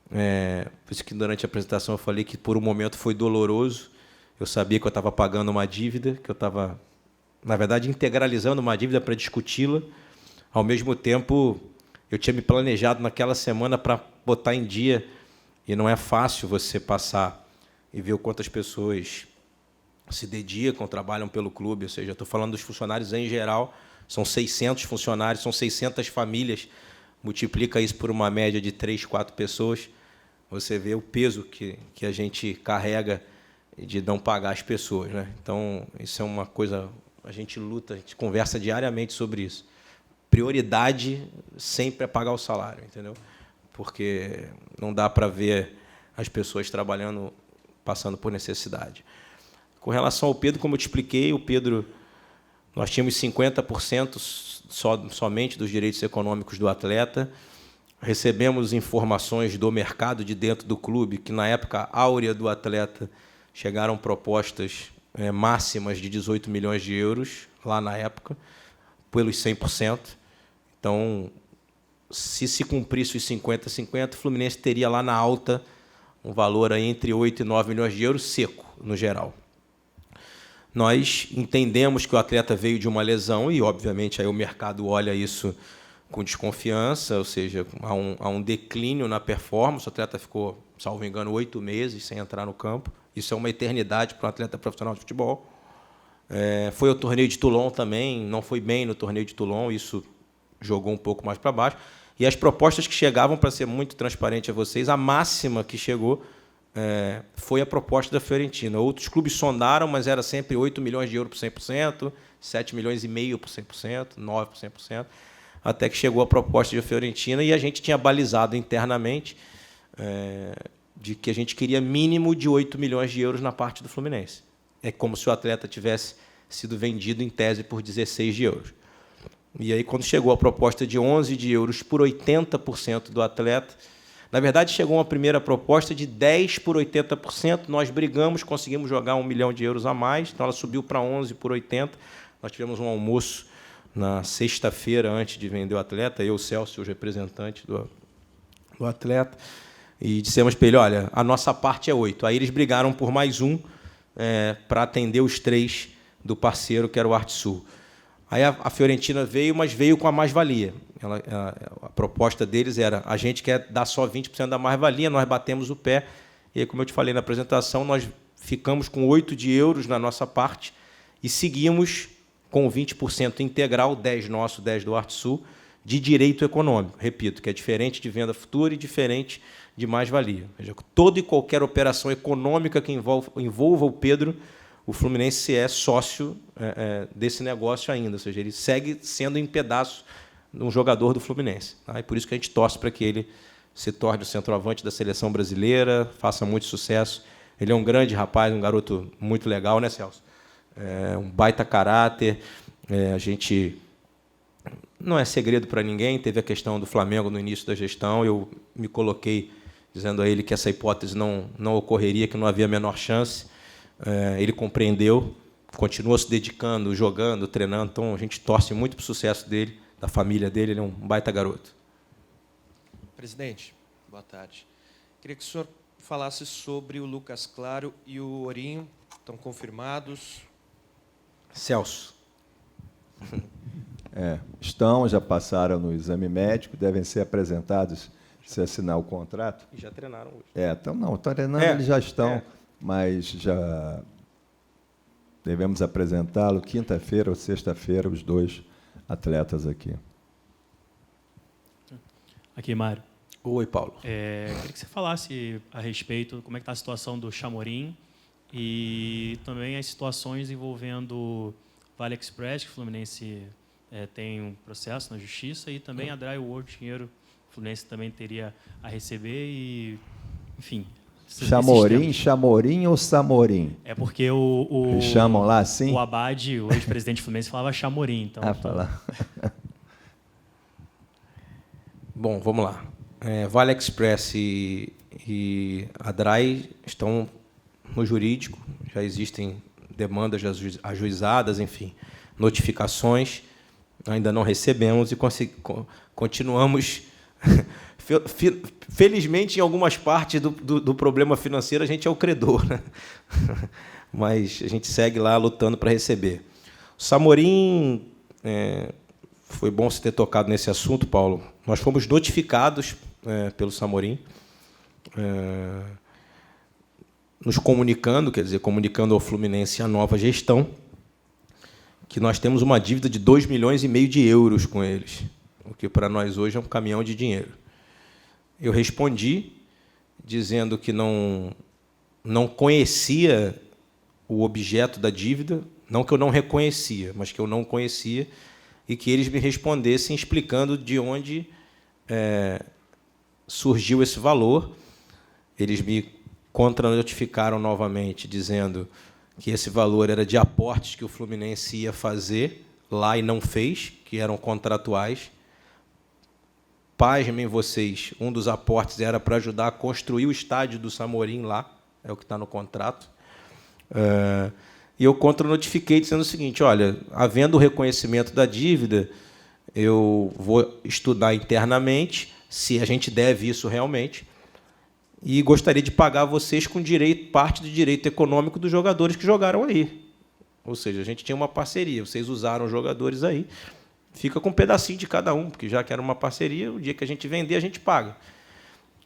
Por isso que durante a apresentação eu falei que por um momento foi doloroso. Eu sabia que eu estava pagando uma dívida, que eu estava, na verdade, integralizando uma dívida para discuti-la. Ao mesmo tempo, eu tinha me planejado naquela semana para botar em dia, e não é fácil você passar e ver o quanto as pessoas se dedicam, trabalham pelo clube. Ou seja, estou falando dos funcionários em geral, são 600 funcionários, são 600 famílias, multiplica isso por uma média de 3, 4 pessoas, você vê o peso que a gente carrega de não pagar as pessoas, né? Então, isso é uma coisa, a gente luta, a gente conversa diariamente sobre isso. Prioridade sempre é pagar o salário, entendeu? Porque não dá para ver as pessoas trabalhando, passando por necessidade. Com relação ao Pedro, como eu te expliquei, o Pedro, nós tínhamos 50% somente dos direitos econômicos do atleta. Recebemos informações do mercado de dentro do clube, que na época áurea do atleta chegaram propostas máximas de 18 milhões de euros, lá na época, pelos 100%. Então, se cumprisse os 50-50, o Fluminense teria lá na alta um valor aí entre 8 e 9 milhões de euros seco, no geral. Nós entendemos que o atleta veio de uma lesão e, obviamente, aí o mercado olha isso com desconfiança, ou seja, há um declínio na performance, o atleta ficou salvo engano, 8 meses sem entrar no campo. Isso é uma eternidade para um atleta profissional de futebol. Foi ao torneio de Toulon também, não foi bem no torneio de Toulon, isso jogou um pouco mais para baixo. E as propostas que chegavam, para ser muito transparente a vocês, a máxima que chegou foi a proposta da Fiorentina. Outros clubes sondaram, mas era sempre 8 milhões de euros por 100%, 7 milhões e meio por 100%, 9 por 100%, até que chegou a proposta da Fiorentina e a gente tinha balizado internamente de que a gente queria mínimo de 8 milhões de euros na parte do Fluminense. É como se o atleta tivesse sido vendido, em tese, por 16 de euros. E aí, quando chegou a proposta de 11 de euros por 80% do atleta, na verdade, chegou uma primeira proposta de 10 por 80%, nós brigamos, conseguimos jogar 1 milhão de euros a mais, então ela subiu para 11 por 80%. Nós tivemos um almoço na sexta-feira, antes de vender o atleta, eu, Celso, os representantes do atleta, e dissemos para ele, olha, a nossa parte é 8. Aí eles brigaram por mais um, para atender os 3 do parceiro, que era o Artsul. Aí a Fiorentina veio, mas veio com a mais-valia. A proposta deles era, a gente quer dar só 20% da mais-valia, nós batemos o pé, e aí, como eu te falei na apresentação, nós ficamos com 8 de euros na nossa parte e seguimos com 20% integral, 10 nosso, 10 do Artsul, de direito econômico. Repito, que é diferente de venda futura e diferente de mais-valia. Toda e qualquer operação econômica que envolva o Pedro, o Fluminense é sócio desse negócio ainda, ou seja, ele segue sendo em pedaço um jogador do Fluminense. Tá? E por isso que a gente torce para que ele se torne o centroavante da seleção brasileira, faça muito sucesso. Ele é um grande rapaz, um garoto muito legal, né, Celso? Um baita caráter. A gente... Não é segredo para ninguém, teve a questão do Flamengo no início da gestão, eu me coloquei dizendo a ele que essa hipótese não ocorreria, que não havia a menor chance. Ele compreendeu, continua se dedicando, jogando, treinando, então a gente torce muito para o sucesso dele, da família dele, ele é um baita garoto. Presidente, boa tarde. Queria que o senhor falasse sobre o Lucas Claro e o Ourinho, estão confirmados? Celso. Já passaram no exame médico, devem ser apresentados se assinar o contrato. E já treinaram hoje. Estão treinando, eles já estão, mas já devemos apresentá-lo quinta-feira ou sexta-feira, os 2 atletas aqui. Aqui, Mário. Oi, Paulo. Queria que você falasse a respeito como é que está a situação do Chamorim e também as situações envolvendo Vale Express, que o Fluminense tem um processo na justiça, e também a Dry World, dinheiro o Fluminense também teria a receber e, enfim... Chamorim ou Samorim? É porque Eles chamam lá assim? O Abad, o ex-presidente do Fluminense, falava Chamorim. Então, falar. Bom, vamos lá. Vale Express e a Dry estão no jurídico, já existem demandas ajuizadas, enfim, notificações, ainda não recebemos e continuamos... Felizmente, em algumas partes do problema financeiro, a gente é o credor, né? Mas a gente segue lá lutando para receber. O Samorim, foi bom você ter tocado nesse assunto, Paulo. Nós fomos notificados pelo Samorim, nos comunicando, quer dizer, comunicando ao Fluminense a nova gestão, que nós temos uma dívida de 2,5 milhões de euros com eles, o que para nós hoje é um caminhão de dinheiro. Eu respondi dizendo que não conhecia o objeto da dívida, não que eu não reconhecia, mas que eu não conhecia, e que eles me respondessem explicando de onde surgiu esse valor. Eles me contra-notificaram novamente, dizendo que esse valor era de aportes que o Fluminense ia fazer lá e não fez, que eram contratuais. Pasmem vocês, um dos aportes era para ajudar a construir o estádio do Samorim lá, é o que está no contrato. E eu contra-notifiquei dizendo o seguinte, olha, havendo o reconhecimento da dívida, eu vou estudar internamente se a gente deve isso realmente e gostaria de pagar vocês com parte do direito econômico dos jogadores que jogaram aí. Ou seja, a gente tinha uma parceria, vocês usaram os jogadores aí, fica com um pedacinho de cada um, porque já que era uma parceria, o dia que a gente vender, a gente paga.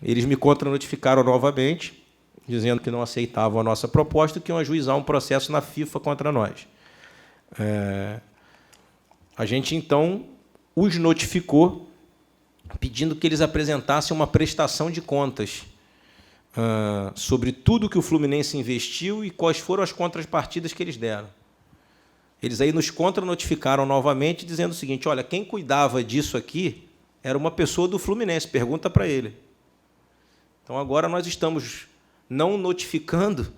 Eles me contranotificaram novamente, dizendo que não aceitavam a nossa proposta e que iam ajuizar um processo na FIFA contra nós. A gente, então, os notificou, pedindo que eles apresentassem uma prestação de contas sobre tudo que o Fluminense investiu e quais foram as contrapartidas que eles deram. Eles aí nos contranotificaram novamente, dizendo o seguinte: olha, quem cuidava disso aqui era uma pessoa do Fluminense, pergunta para ele. Então, agora nós estamos não notificando,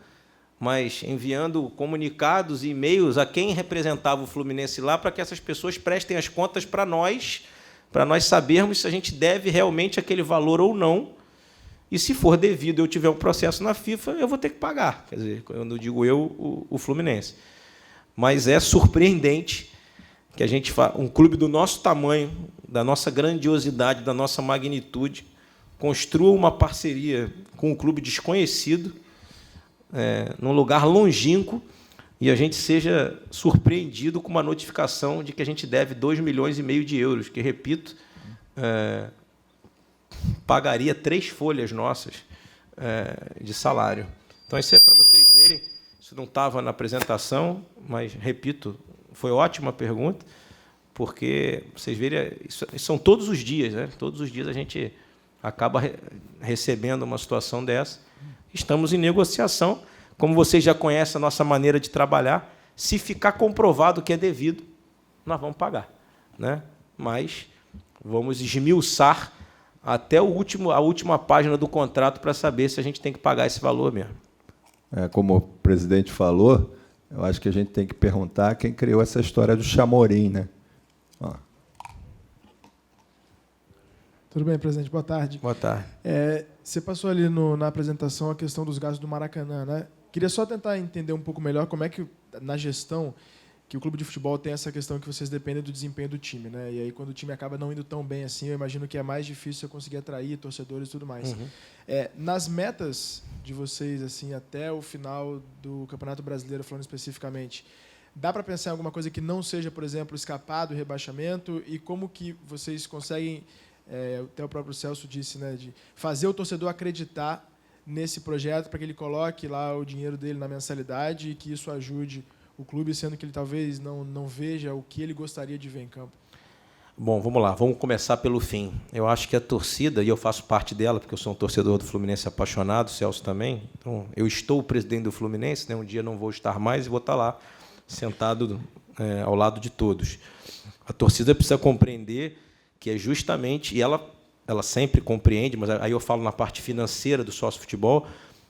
mas enviando comunicados e e-mails a quem representava o Fluminense lá, para que essas pessoas prestem as contas para nós sabermos se a gente deve realmente aquele valor ou não. E, se for devido, eu tiver um processo na FIFA, eu vou ter que pagar. Quer dizer, quando digo eu, o Fluminense. Mas é surpreendente que a gente um clube do nosso tamanho, da nossa grandiosidade, da nossa magnitude, construa uma parceria com um clube desconhecido, num lugar longínquo, e a gente seja surpreendido com uma notificação de que a gente deve 2,5 milhões de euros, que, repito, pagaria 3 folhas nossas de salário. Então, isso é para vocês verem. Isso não estava na apresentação, mas, repito, foi ótima pergunta, porque vocês verem, isso são todos os dias, né? Todos os dias a gente acaba recebendo uma situação dessa. Estamos em negociação. Como vocês já conhecem a nossa maneira de trabalhar, se ficar comprovado que é devido, nós vamos pagar, né? Mas vamos esmiuçar até a última página do contrato para saber se a gente tem que pagar esse valor mesmo. Como o presidente falou, eu acho que a gente tem que perguntar quem criou essa história do Chamorim, né? Ó. Tudo bem, presidente? Boa tarde. Boa tarde. Você passou ali na apresentação a questão dos gastos do Maracanã, né? Queria só tentar entender um pouco melhor como é que, na gestão, que o clube de futebol tem essa questão que vocês dependem do desempenho do time, né? E aí, quando o time acaba não indo tão bem assim, eu imagino que é mais difícil você conseguir atrair torcedores e tudo mais. Uhum. Nas metas de vocês, assim, até o final do Campeonato Brasileiro, falando especificamente, dá para pensar em alguma coisa que não seja, por exemplo, escapar do rebaixamento? E como que vocês conseguem, até o próprio Celso disse, né, de fazer o torcedor acreditar nesse projeto para que ele coloque lá o dinheiro dele na mensalidade e que isso ajude o clube, sendo que ele talvez não veja o que ele gostaria de ver em campo? Bom, vamos lá, vamos começar pelo fim. Eu acho que a torcida, e eu faço parte dela, porque eu sou um torcedor do Fluminense apaixonado, o Celso também, então eu estou o presidente do Fluminense, né? Um dia não vou estar mais e vou estar lá, sentado ao lado de todos. A torcida precisa compreender que é justamente, e ela sempre compreende, mas aí eu falo na parte financeira do sócio-futebol,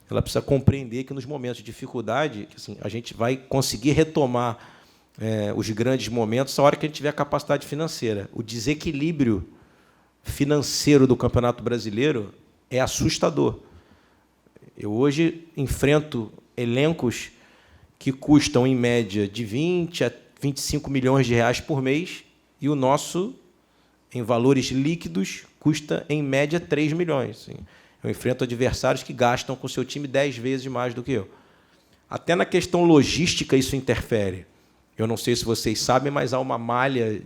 ela precisa compreender que, nos momentos de dificuldade, assim, a gente vai conseguir retomar os grandes momentos a hora que a gente tiver a capacidade financeira. O desequilíbrio financeiro do Campeonato Brasileiro é assustador. Eu hoje enfrento elencos que custam, em média, de 20 a 25 milhões de reais por mês, e o nosso, em valores líquidos, custa, em média, 3 milhões. Assim. Eu enfrento adversários que gastam com o seu time 10 vezes mais do que eu. Até na questão logística isso interfere. Eu não sei se vocês sabem, mas há uma malha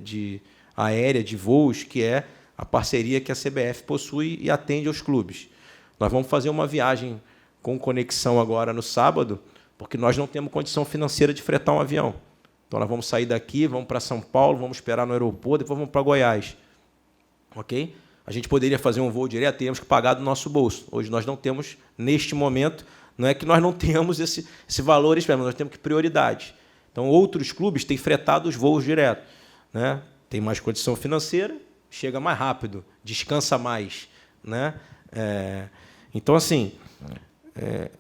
aérea de voos que é a parceria que a CBF possui e atende aos clubes. Nós vamos fazer uma viagem com conexão agora no sábado, porque nós não temos condição financeira de fretar um avião. Então, nós vamos sair daqui, vamos para São Paulo, vamos esperar no aeroporto, depois vamos para Goiás. Ok? A gente poderia fazer um voo direto, teríamos que pagar do nosso bolso. Hoje nós não temos, neste momento, não é que nós não temos esse valor, mas nós temos que prioridade. Então, outros clubes têm fretado os voos direto, né? Tem mais condição financeira, chega mais rápido, descansa mais, né? Então, assim,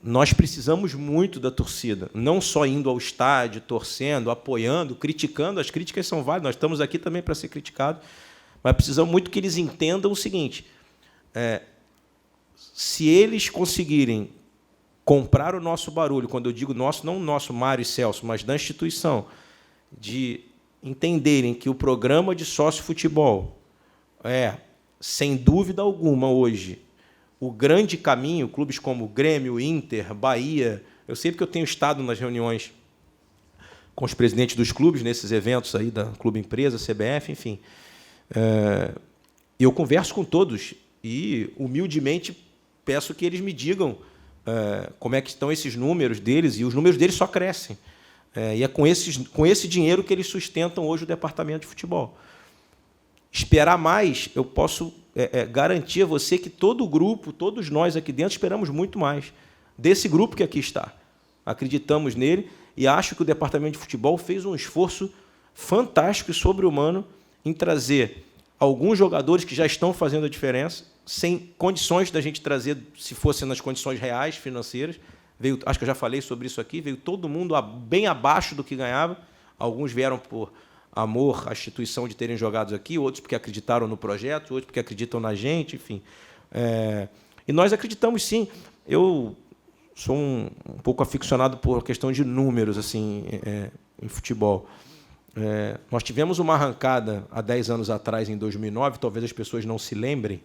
nós precisamos muito da torcida, não só indo ao estádio, torcendo, apoiando, criticando. As críticas são válidas, nós estamos aqui também para ser criticados, mas precisamos muito que eles entendam o seguinte: se eles conseguirem comprar o nosso barulho, quando eu digo nosso, não o nosso Mário e Celso, mas da instituição, de entenderem que o programa de sócio-futebol sem dúvida alguma, hoje, o grande caminho, clubes como Grêmio, Inter, Bahia, eu sei porque eu tenho estado nas reuniões com os presidentes dos clubes, nesses eventos aí da Clube Empresa, CBF, enfim, eu converso com todos e, humildemente, peço que eles me digam como é que estão esses números deles, e os números deles só crescem. E é com esse dinheiro que eles sustentam hoje o departamento de futebol. Esperar mais, eu posso garantir a você que todo o grupo, todos nós aqui dentro, esperamos muito mais desse grupo que aqui está. Acreditamos nele e acho que o departamento de futebol fez um esforço fantástico e sobre-humano em trazer alguns jogadores que já estão fazendo a diferença, sem condições da gente trazer, se fosse nas condições reais, financeiras. Acho que eu já falei sobre isso aqui, veio todo mundo bem abaixo do que ganhava. Alguns vieram por amor à instituição de terem jogado aqui, outros porque acreditaram no projeto, outros porque acreditam na gente, enfim. E nós acreditamos, sim. Eu sou um pouco aficionado por questão de números assim, em futebol. Nós tivemos uma arrancada há 10 anos atrás, em 2009, talvez as pessoas não se lembrem,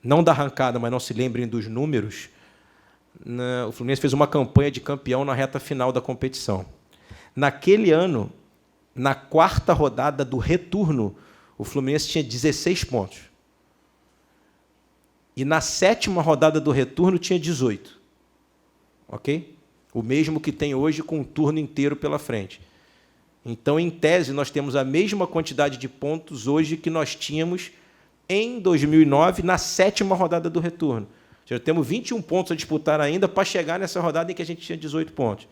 não da arrancada, mas não se lembrem dos números. O Fluminense fez uma campanha de campeão na reta final da competição. Naquele ano, na 4ª rodada do retorno, o Fluminense tinha 16 pontos. E na 7ª rodada do retorno tinha 18. Ok? O mesmo que tem hoje, com um turno inteiro pela frente. Então, em tese, nós temos a mesma quantidade de pontos hoje que nós tínhamos em 2009, na 7ª rodada do retorno. Já temos 21 pontos a disputar ainda para chegar nessa rodada em que a gente tinha 18 pontos.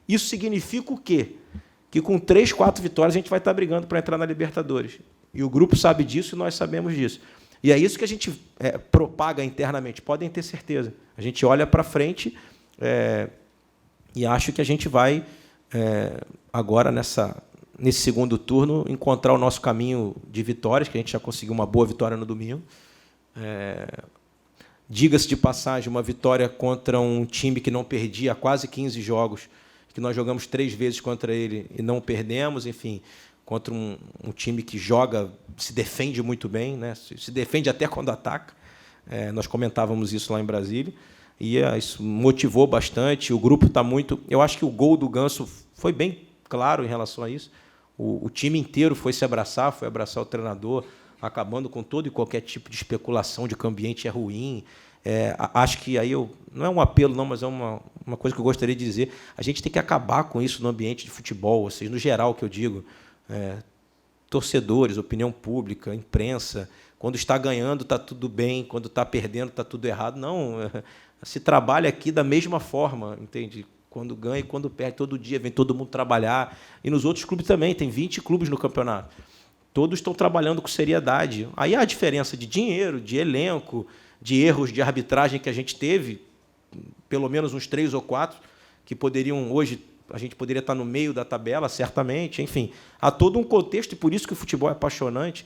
Isso significa o quê? Que com 3, 4 vitórias a gente vai estar brigando para entrar na Libertadores. E o grupo sabe disso e nós sabemos disso. E é isso que a gente propaga internamente, podem ter certeza. A gente olha para frente e acho que a gente vai, agora, nesse segundo turno, encontrar o nosso caminho de vitórias, que a gente já conseguiu uma boa vitória no domingo. Diga-se de passagem, uma vitória contra um time que não perdia há quase 15 jogos, que nós jogamos 3 vezes contra ele e não perdemos, enfim, contra um time que joga, se defende muito bem, né? Se defende até quando ataca. Nós comentávamos isso lá em Brasília, e isso motivou bastante. O grupo está muito... Eu acho que o gol do Ganso foi bem claro em relação a isso. O time inteiro foi abraçar o treinador, acabando com todo e qualquer tipo de especulação de que o ambiente é ruim. Acho que aí não é um apelo, não, mas é uma coisa que eu gostaria de dizer. A gente tem que acabar com isso no ambiente de futebol, ou seja, no geral, que eu digo. Torcedores, opinião pública, imprensa. Quando está ganhando, está tudo bem. Quando está perdendo, está tudo errado. Não, se trabalha aqui da mesma forma, entende? Quando ganha e quando perde, todo dia vem todo mundo trabalhar. E nos outros clubes também, tem 20 clubes no campeonato. Todos estão trabalhando com seriedade. Aí há a diferença de dinheiro, de elenco, de erros de arbitragem que a gente teve, pelo menos uns 3 ou 4, que poderiam, hoje, a gente poderia estar no meio da tabela, certamente. Enfim, há todo um contexto, e por isso que o futebol é apaixonante.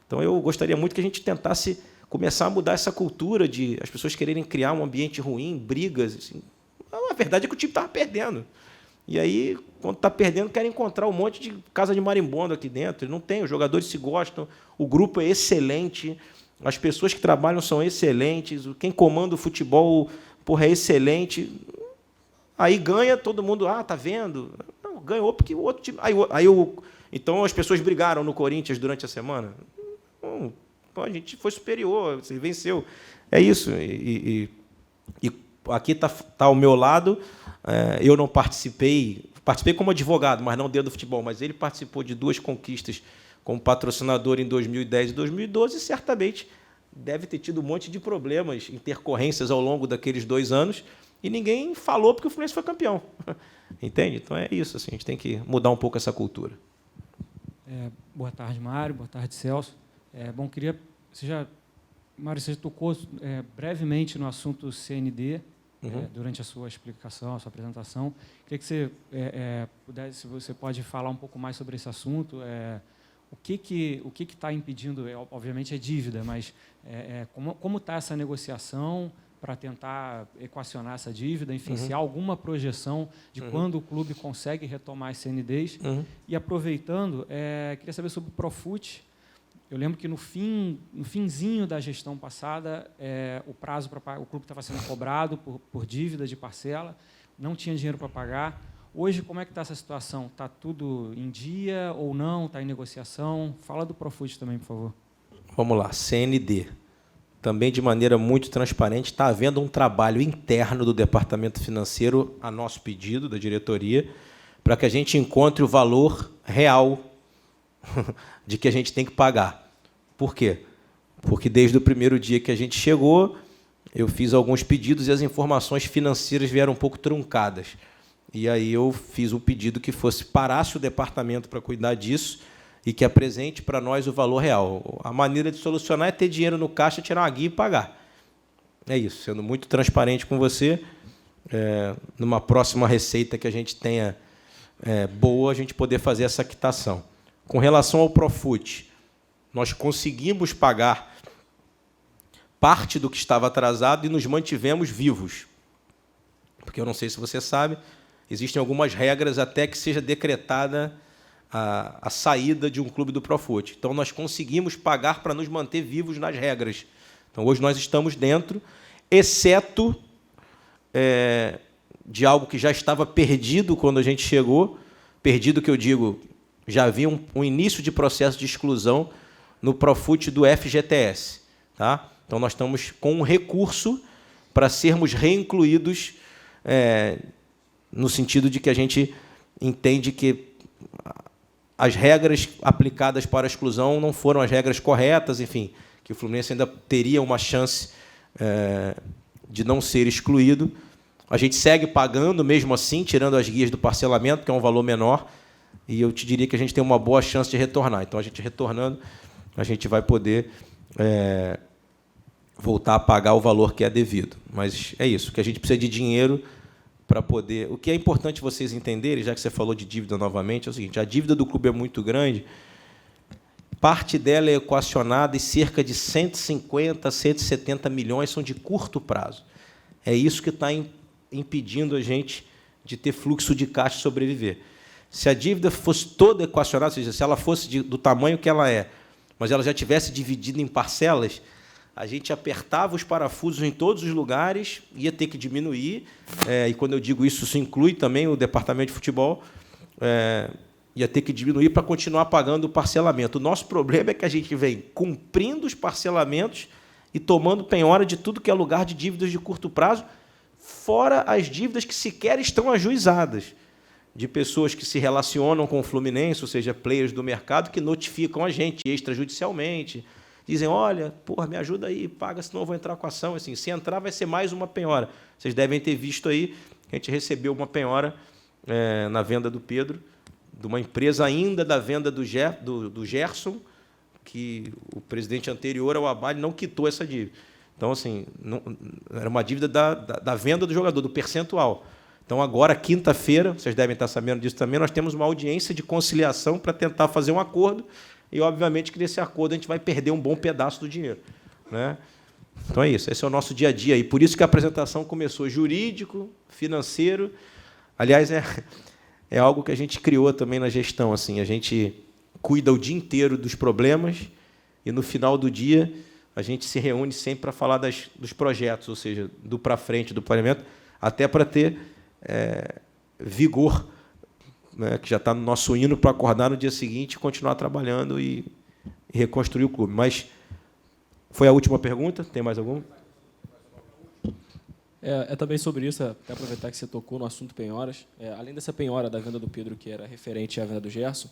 Então, eu gostaria muito que a gente tentasse começar a mudar essa cultura de as pessoas quererem criar um ambiente ruim, brigas. Assim. A verdade é que o time estava perdendo. E aí, quando está perdendo, querem encontrar um monte de casa de marimbondo aqui dentro. Não tem, os jogadores se gostam, o grupo é excelente, as pessoas que trabalham são excelentes, quem comanda o futebol é excelente. Aí ganha, todo mundo, tá vendo? Não, ganhou porque o outro time... Então, as pessoas brigaram no Corinthians durante a semana. Não, a gente foi superior, você venceu. É isso. E aqui está ao meu lado, eu não participei como advogado, mas não dentro do futebol, mas ele participou de 2 conquistas como patrocinador em 2010 e 2012, e certamente deve ter tido um monte de problemas, intercorrências ao longo daqueles 2 anos, e ninguém falou porque o Fluminense foi campeão. Entende? Então é isso, assim, a gente tem que mudar um pouco essa cultura. Boa tarde, Mário. Boa tarde, Celso. Mário, você tocou brevemente no assunto CND, durante a sua explicação, a sua apresentação. Queria que você pudesse, se você pode falar um pouco mais sobre esse assunto. O que está impedindo? Obviamente é dívida, mas como está essa negociação para tentar equacionar essa dívida? Enfim, se há alguma projeção de quando o clube consegue retomar as CNDs. E aproveitando, queria saber sobre o Profut. Eu lembro que no finzinho da gestão passada, o prazo para o clube estava sendo cobrado por dívida de parcela, não tinha dinheiro para pagar. Hoje, como é que está essa situação? Está tudo em dia ou não? Está em negociação? Fala do Profut também, por favor. Vamos lá, CND. também de maneira muito transparente, está havendo um trabalho interno do Departamento Financeiro, a nosso pedido, da diretoria, para que a gente encontre o valor real de que a gente tem que pagar. Por quê? Porque desde o primeiro dia que a gente chegou, eu fiz alguns pedidos e as informações financeiras vieram um pouco truncadas. E aí eu fiz um pedido que parasse o departamento para cuidar disso e que apresente para nós o valor real. A maneira de solucionar é ter dinheiro no caixa, tirar uma guia e pagar. É isso, sendo muito transparente com você. Numa próxima receita que a gente tenha boa, a gente poder fazer essa quitação. Com relação ao Profut, nós conseguimos pagar parte do que estava atrasado e nos mantivemos vivos. Porque eu não sei se você sabe, existem algumas regras até que seja decretada a saída de um clube do Profut. Então, nós conseguimos pagar para nos manter vivos nas regras. Então, hoje nós estamos dentro, exceto de algo que já estava perdido quando a gente chegou. Perdido, que eu digo, já havia um início de processo de exclusão no Profut do FGTS. Tá? Então, nós estamos com um recurso para sermos reincluídos, no sentido de que a gente entende que as regras aplicadas para a exclusão não foram as regras corretas, enfim, que o Fluminense ainda teria uma chance de não ser excluído. A gente segue pagando, mesmo assim, tirando as guias do parcelamento, que é um valor menor, e eu te diria que a gente tem uma boa chance de retornar. Então, a gente retornando, a gente vai poder voltar a pagar o valor que é devido. Mas é isso, que a gente precisa de dinheiro para poder... O que é importante vocês entenderem, já que você falou de dívida novamente, é o seguinte: a dívida do clube é muito grande, parte dela é equacionada e cerca de 150, 170 milhões são de curto prazo. É isso que está impedindo a gente de ter fluxo de caixa e sobreviver. Se a dívida fosse toda equacionada, ou seja, se ela fosse do tamanho que ela é, mas ela já tivesse dividida em parcelas, a gente apertava os parafusos em todos os lugares, ia ter que diminuir, e quando eu digo isso, isso inclui também o departamento de futebol, ia ter que diminuir para continuar pagando o parcelamento. O nosso problema é que a gente vem cumprindo os parcelamentos e tomando penhora de tudo que é lugar de dívidas de curto prazo, fora as dívidas que sequer estão ajuizadas, de pessoas que se relacionam com o Fluminense, ou seja, players do mercado, que notificam a gente extrajudicialmente, dizem: olha, porra, me ajuda aí, paga, senão eu vou entrar com a ação. Assim, se entrar, vai ser mais uma penhora. Vocês devem ter visto aí que a gente recebeu uma penhora na venda do Pedro, de uma empresa ainda da venda do Gerson, que o presidente anterior ao Abad não quitou essa dívida. Então, assim, era uma dívida da venda do jogador, do percentual. Então, agora, quinta-feira, vocês devem estar sabendo disso também, nós temos uma audiência de conciliação para tentar fazer um acordo. E, obviamente, que nesse acordo a gente vai perder um bom pedaço do dinheiro, né? Então é isso, esse é o nosso dia a dia. E por isso que a apresentação começou jurídico, financeiro. Aliás, é algo que a gente criou também na gestão. Assim, a gente cuida o dia inteiro dos problemas e, no final do dia, a gente se reúne sempre para falar dos projetos, ou seja, do para frente, do planeamento, até para ter vigor, né, que já está no nosso hino, para acordar no dia seguinte, continuar trabalhando e reconstruir o clube. Mas foi a última pergunta? Tem mais alguma? É também sobre isso, até aproveitar que você tocou no assunto penhoras. Além dessa penhora da venda do Pedro, que era referente à venda do Gerson,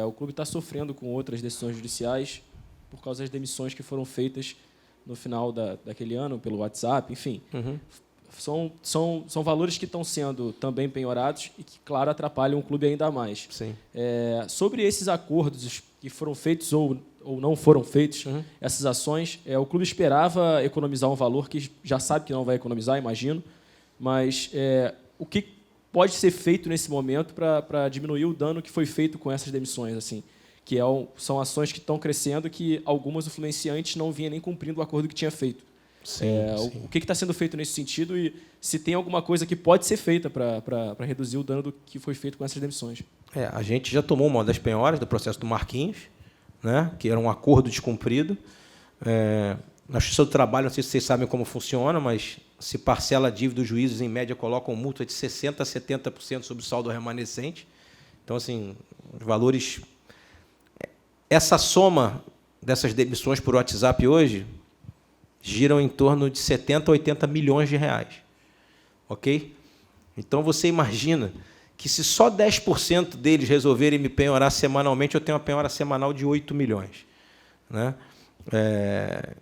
o clube está sofrendo com outras decisões judiciais por causa das demissões que foram feitas no final daquele ano, pelo WhatsApp, enfim. Uhum. São valores que estão sendo também penhorados e que, claro, atrapalham o clube ainda mais. Sim. Sobre esses acordos que foram feitos ou não foram feitos, Uhum. essas ações, o clube esperava economizar um valor que já sabe que não vai economizar, imagino, mas o que pode ser feito nesse momento para diminuir o dano que foi feito com essas demissões, assim, que são ações que estão crescendo, que algumas o Fluminense antes não vinha nem cumprindo o acordo que tinha feito. Sim. O que está sendo feito nesse sentido e se tem alguma coisa que pode ser feita para reduzir o dano do que foi feito com essas demissões? A gente já tomou uma das penhoras do processo do Marquinhos, né, que era um acordo descumprido. Na Justiça do Trabalho, não sei se vocês sabem como funciona, mas se parcela a dívida, os juízes, em média, colocam multa de 60% a 70% sobre o saldo remanescente. Então, assim, os valores... Essa soma dessas demissões por WhatsApp hoje giram em torno de 70 a 80 milhões de reais. Ok? Então, você imagina que se só 10% deles resolverem me penhorar semanalmente, eu tenho uma penhora semanal de 8 milhões. Né?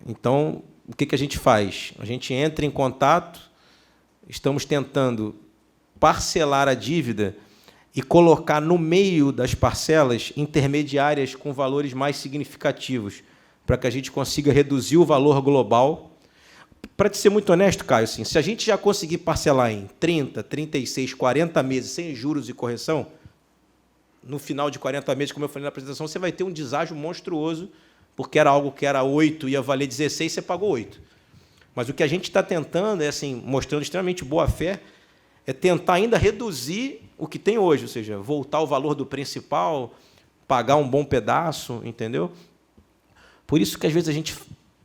Então, o que a gente faz? A gente entra em contato, estamos tentando parcelar a dívida e colocar no meio das parcelas intermediárias com valores mais significativos, para que a gente consiga reduzir o valor global. Para te ser muito honesto, Caio, assim, se a gente já conseguir parcelar em 30, 36, 40 meses, sem juros e correção, no final de 40 meses, como eu falei na apresentação, você vai ter um deságio monstruoso, porque era algo que era 8, ia valer 16, você pagou 8. Mas o que a gente está tentando, assim, mostrando extremamente boa-fé, é tentar ainda reduzir o que tem hoje, ou seja, voltar o valor do principal, pagar um bom pedaço, entendeu? Por isso que, às vezes, a gente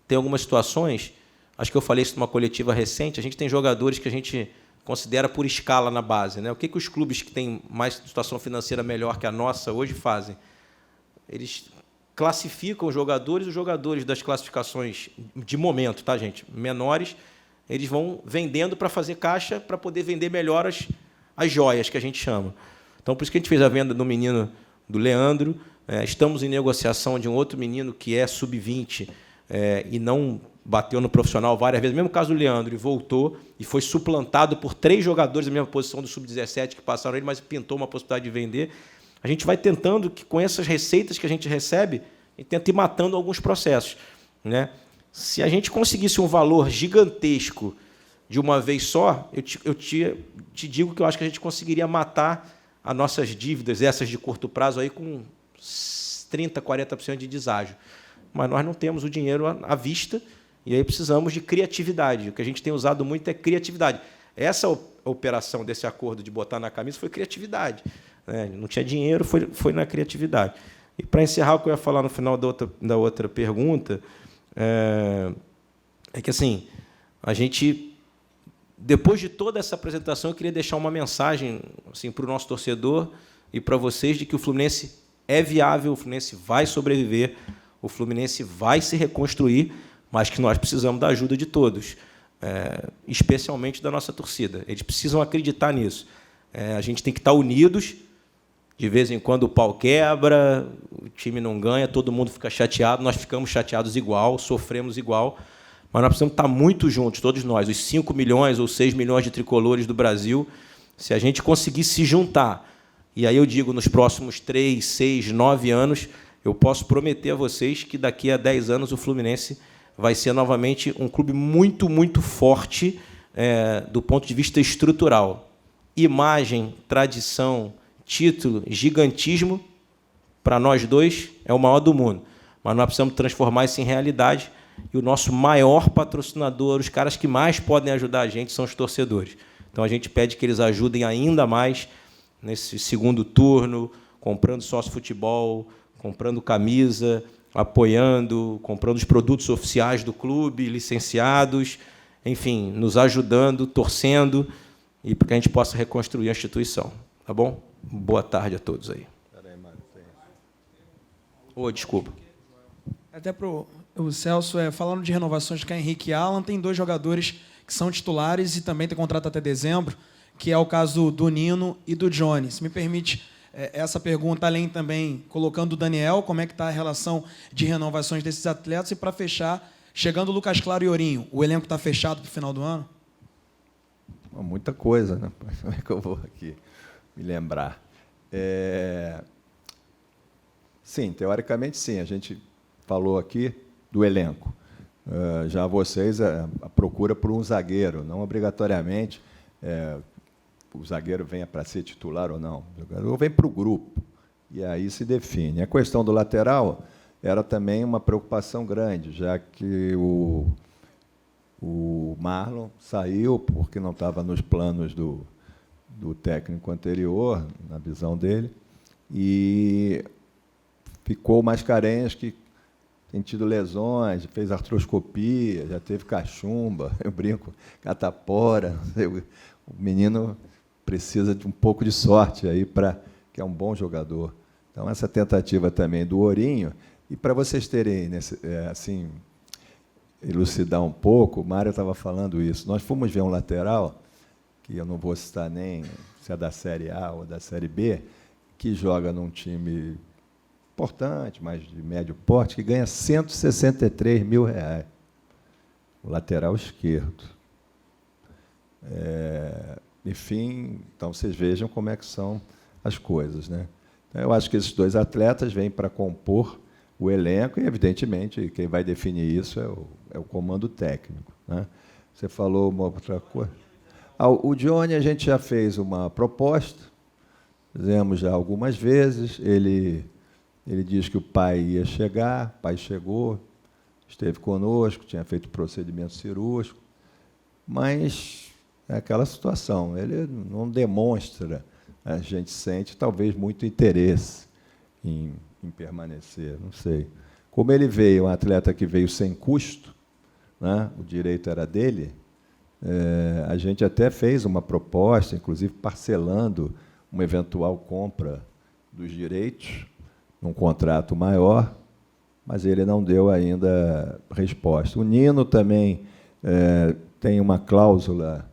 tem algumas situações, acho que eu falei isso numa coletiva recente, a gente tem jogadores que a gente considera por escala na base. Né? O que os clubes que têm mais situação financeira melhor que a nossa hoje fazem? Eles classificam os jogadores das classificações de momento, tá, gente? Menores, eles vão vendendo para fazer caixa, para poder vender melhor as joias, que a gente chama. Então, por isso que a gente fez a venda do menino do Leandro. Estamos em negociação de um outro menino que é sub-20 e não bateu no profissional várias vezes. Mesmo caso do Leandro, e voltou e foi suplantado por 3 jogadores da mesma posição do sub-17 que passaram ele, mas pintou uma possibilidade de vender. A gente vai tentando que, com essas receitas que a gente recebe, e tenta ir matando alguns processos. Né? Se a gente conseguisse um valor gigantesco de uma vez só, eu te digo que eu acho que a gente conseguiria matar as nossas dívidas, essas de curto prazo, aí, com 30%, 40% de deságio. Mas nós não temos o dinheiro à vista, e aí precisamos de criatividade. O que a gente tem usado muito é criatividade. Essa operação desse acordo de botar na camisa foi criatividade. Né? Não tinha dinheiro, foi na criatividade. E, para encerrar, o que eu ia falar no final da outra pergunta, é que, assim, a gente, depois de toda essa apresentação, eu queria deixar uma mensagem, assim, para o nosso torcedor e para vocês, de que o Fluminense é viável, o Fluminense vai sobreviver, o Fluminense vai se reconstruir, mas que nós precisamos da ajuda de todos, especialmente da nossa torcida. Eles precisam acreditar nisso. A gente tem que estar unidos. De vez em quando o pau quebra, o time não ganha, todo mundo fica chateado, nós ficamos chateados igual, sofremos igual, mas nós precisamos estar muito juntos, todos nós, os 5 milhões ou 6 milhões de tricolores do Brasil. Se a gente conseguir se juntar, e aí eu digo, nos próximos 3, 6, 9 anos, eu posso prometer a vocês que daqui a 10 anos o Fluminense vai ser novamente um clube muito, muito forte do ponto de vista estrutural. Imagem, tradição, título, gigantismo, para nós dois, é o maior do mundo. Mas nós precisamos transformar isso em realidade, e o nosso maior patrocinador, os caras que mais podem ajudar a gente, são os torcedores. Então, a gente pede que eles ajudem ainda mais nesse segundo turno, comprando sócio-futebol, comprando camisa, apoiando, comprando os produtos oficiais do clube, licenciados, enfim, nos ajudando, torcendo, e para que a gente possa reconstruir a instituição. Tá bom? Boa tarde a todos aí. Desculpa. Até para o Celso, falando de renovações de Caio Henrique e Alan, tem 2 jogadores que são titulares e também tem contrato até dezembro, que é o caso do Nino e do Johnny. Se me permite essa pergunta, além também colocando o Daniel, como é que está a relação de renovações desses atletas, e para fechar, chegando o Lucas Claro e Ourinho, o elenco está fechado para o final do ano? Muita coisa, né? Como é que eu vou aqui me lembrar? Sim, teoricamente, sim. A gente falou aqui do elenco. Já vocês, a procura por um zagueiro, não obrigatoriamente o zagueiro venha para ser titular ou não. O jogador vem para o grupo, e aí se define. A questão do lateral era também uma preocupação grande, já que o Marlon saiu porque não estava nos planos do técnico anterior, na visão dele, e ficou o Mascarenhas, que tem tido lesões, fez artroscopia, já teve cachumba, eu brinco, catapora. O menino precisa de um pouco de sorte aí, que é um bom jogador. Então, essa tentativa também do Ourinho, e para vocês terem assim, elucidar um pouco, o Mário estava falando isso. Nós fomos ver um lateral, que eu não vou citar nem se é da Série A ou da Série B, que joga num time importante, mas de médio porte, que ganha R$163 mil. O lateral esquerdo. Enfim, então vocês vejam como é que são as coisas, né? Então, eu acho que esses dois atletas vêm para compor o elenco e, evidentemente, quem vai definir isso é o comando técnico, né? Você falou uma outra coisa. O Johnny, a gente já fez uma proposta, fizemos já algumas vezes. Ele diz que o pai ia chegar, o pai chegou, esteve conosco, tinha feito procedimento cirúrgico, mas é aquela situação, ele não demonstra, a gente sente talvez muito interesse em permanecer, não sei. Como ele veio, um atleta que veio sem custo, né, o direito era dele, a gente até fez uma proposta, inclusive parcelando uma eventual compra dos direitos, num contrato maior, mas ele não deu ainda resposta. O Nino também tem uma cláusula,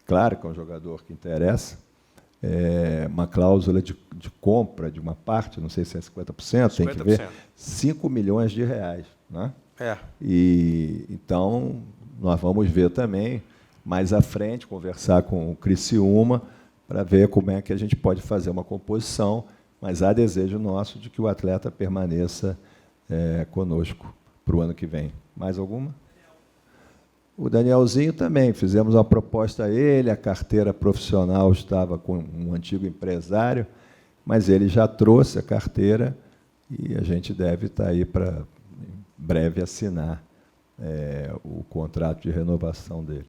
claro que é um jogador que interessa, uma cláusula de compra de uma parte, não sei se é 50%, tem que ver, R$5 milhões. Né? E, então, nós vamos ver também, mais à frente, conversar com o Criciúma, para ver como é que a gente pode fazer uma composição, mas há desejo nosso de que o atleta permaneça conosco para o ano que vem. Mais alguma? O Danielzinho também, fizemos uma proposta a ele, a carteira profissional estava com um antigo empresário, mas ele já trouxe a carteira e a gente deve estar aí para, em breve, assinar o contrato de renovação dele.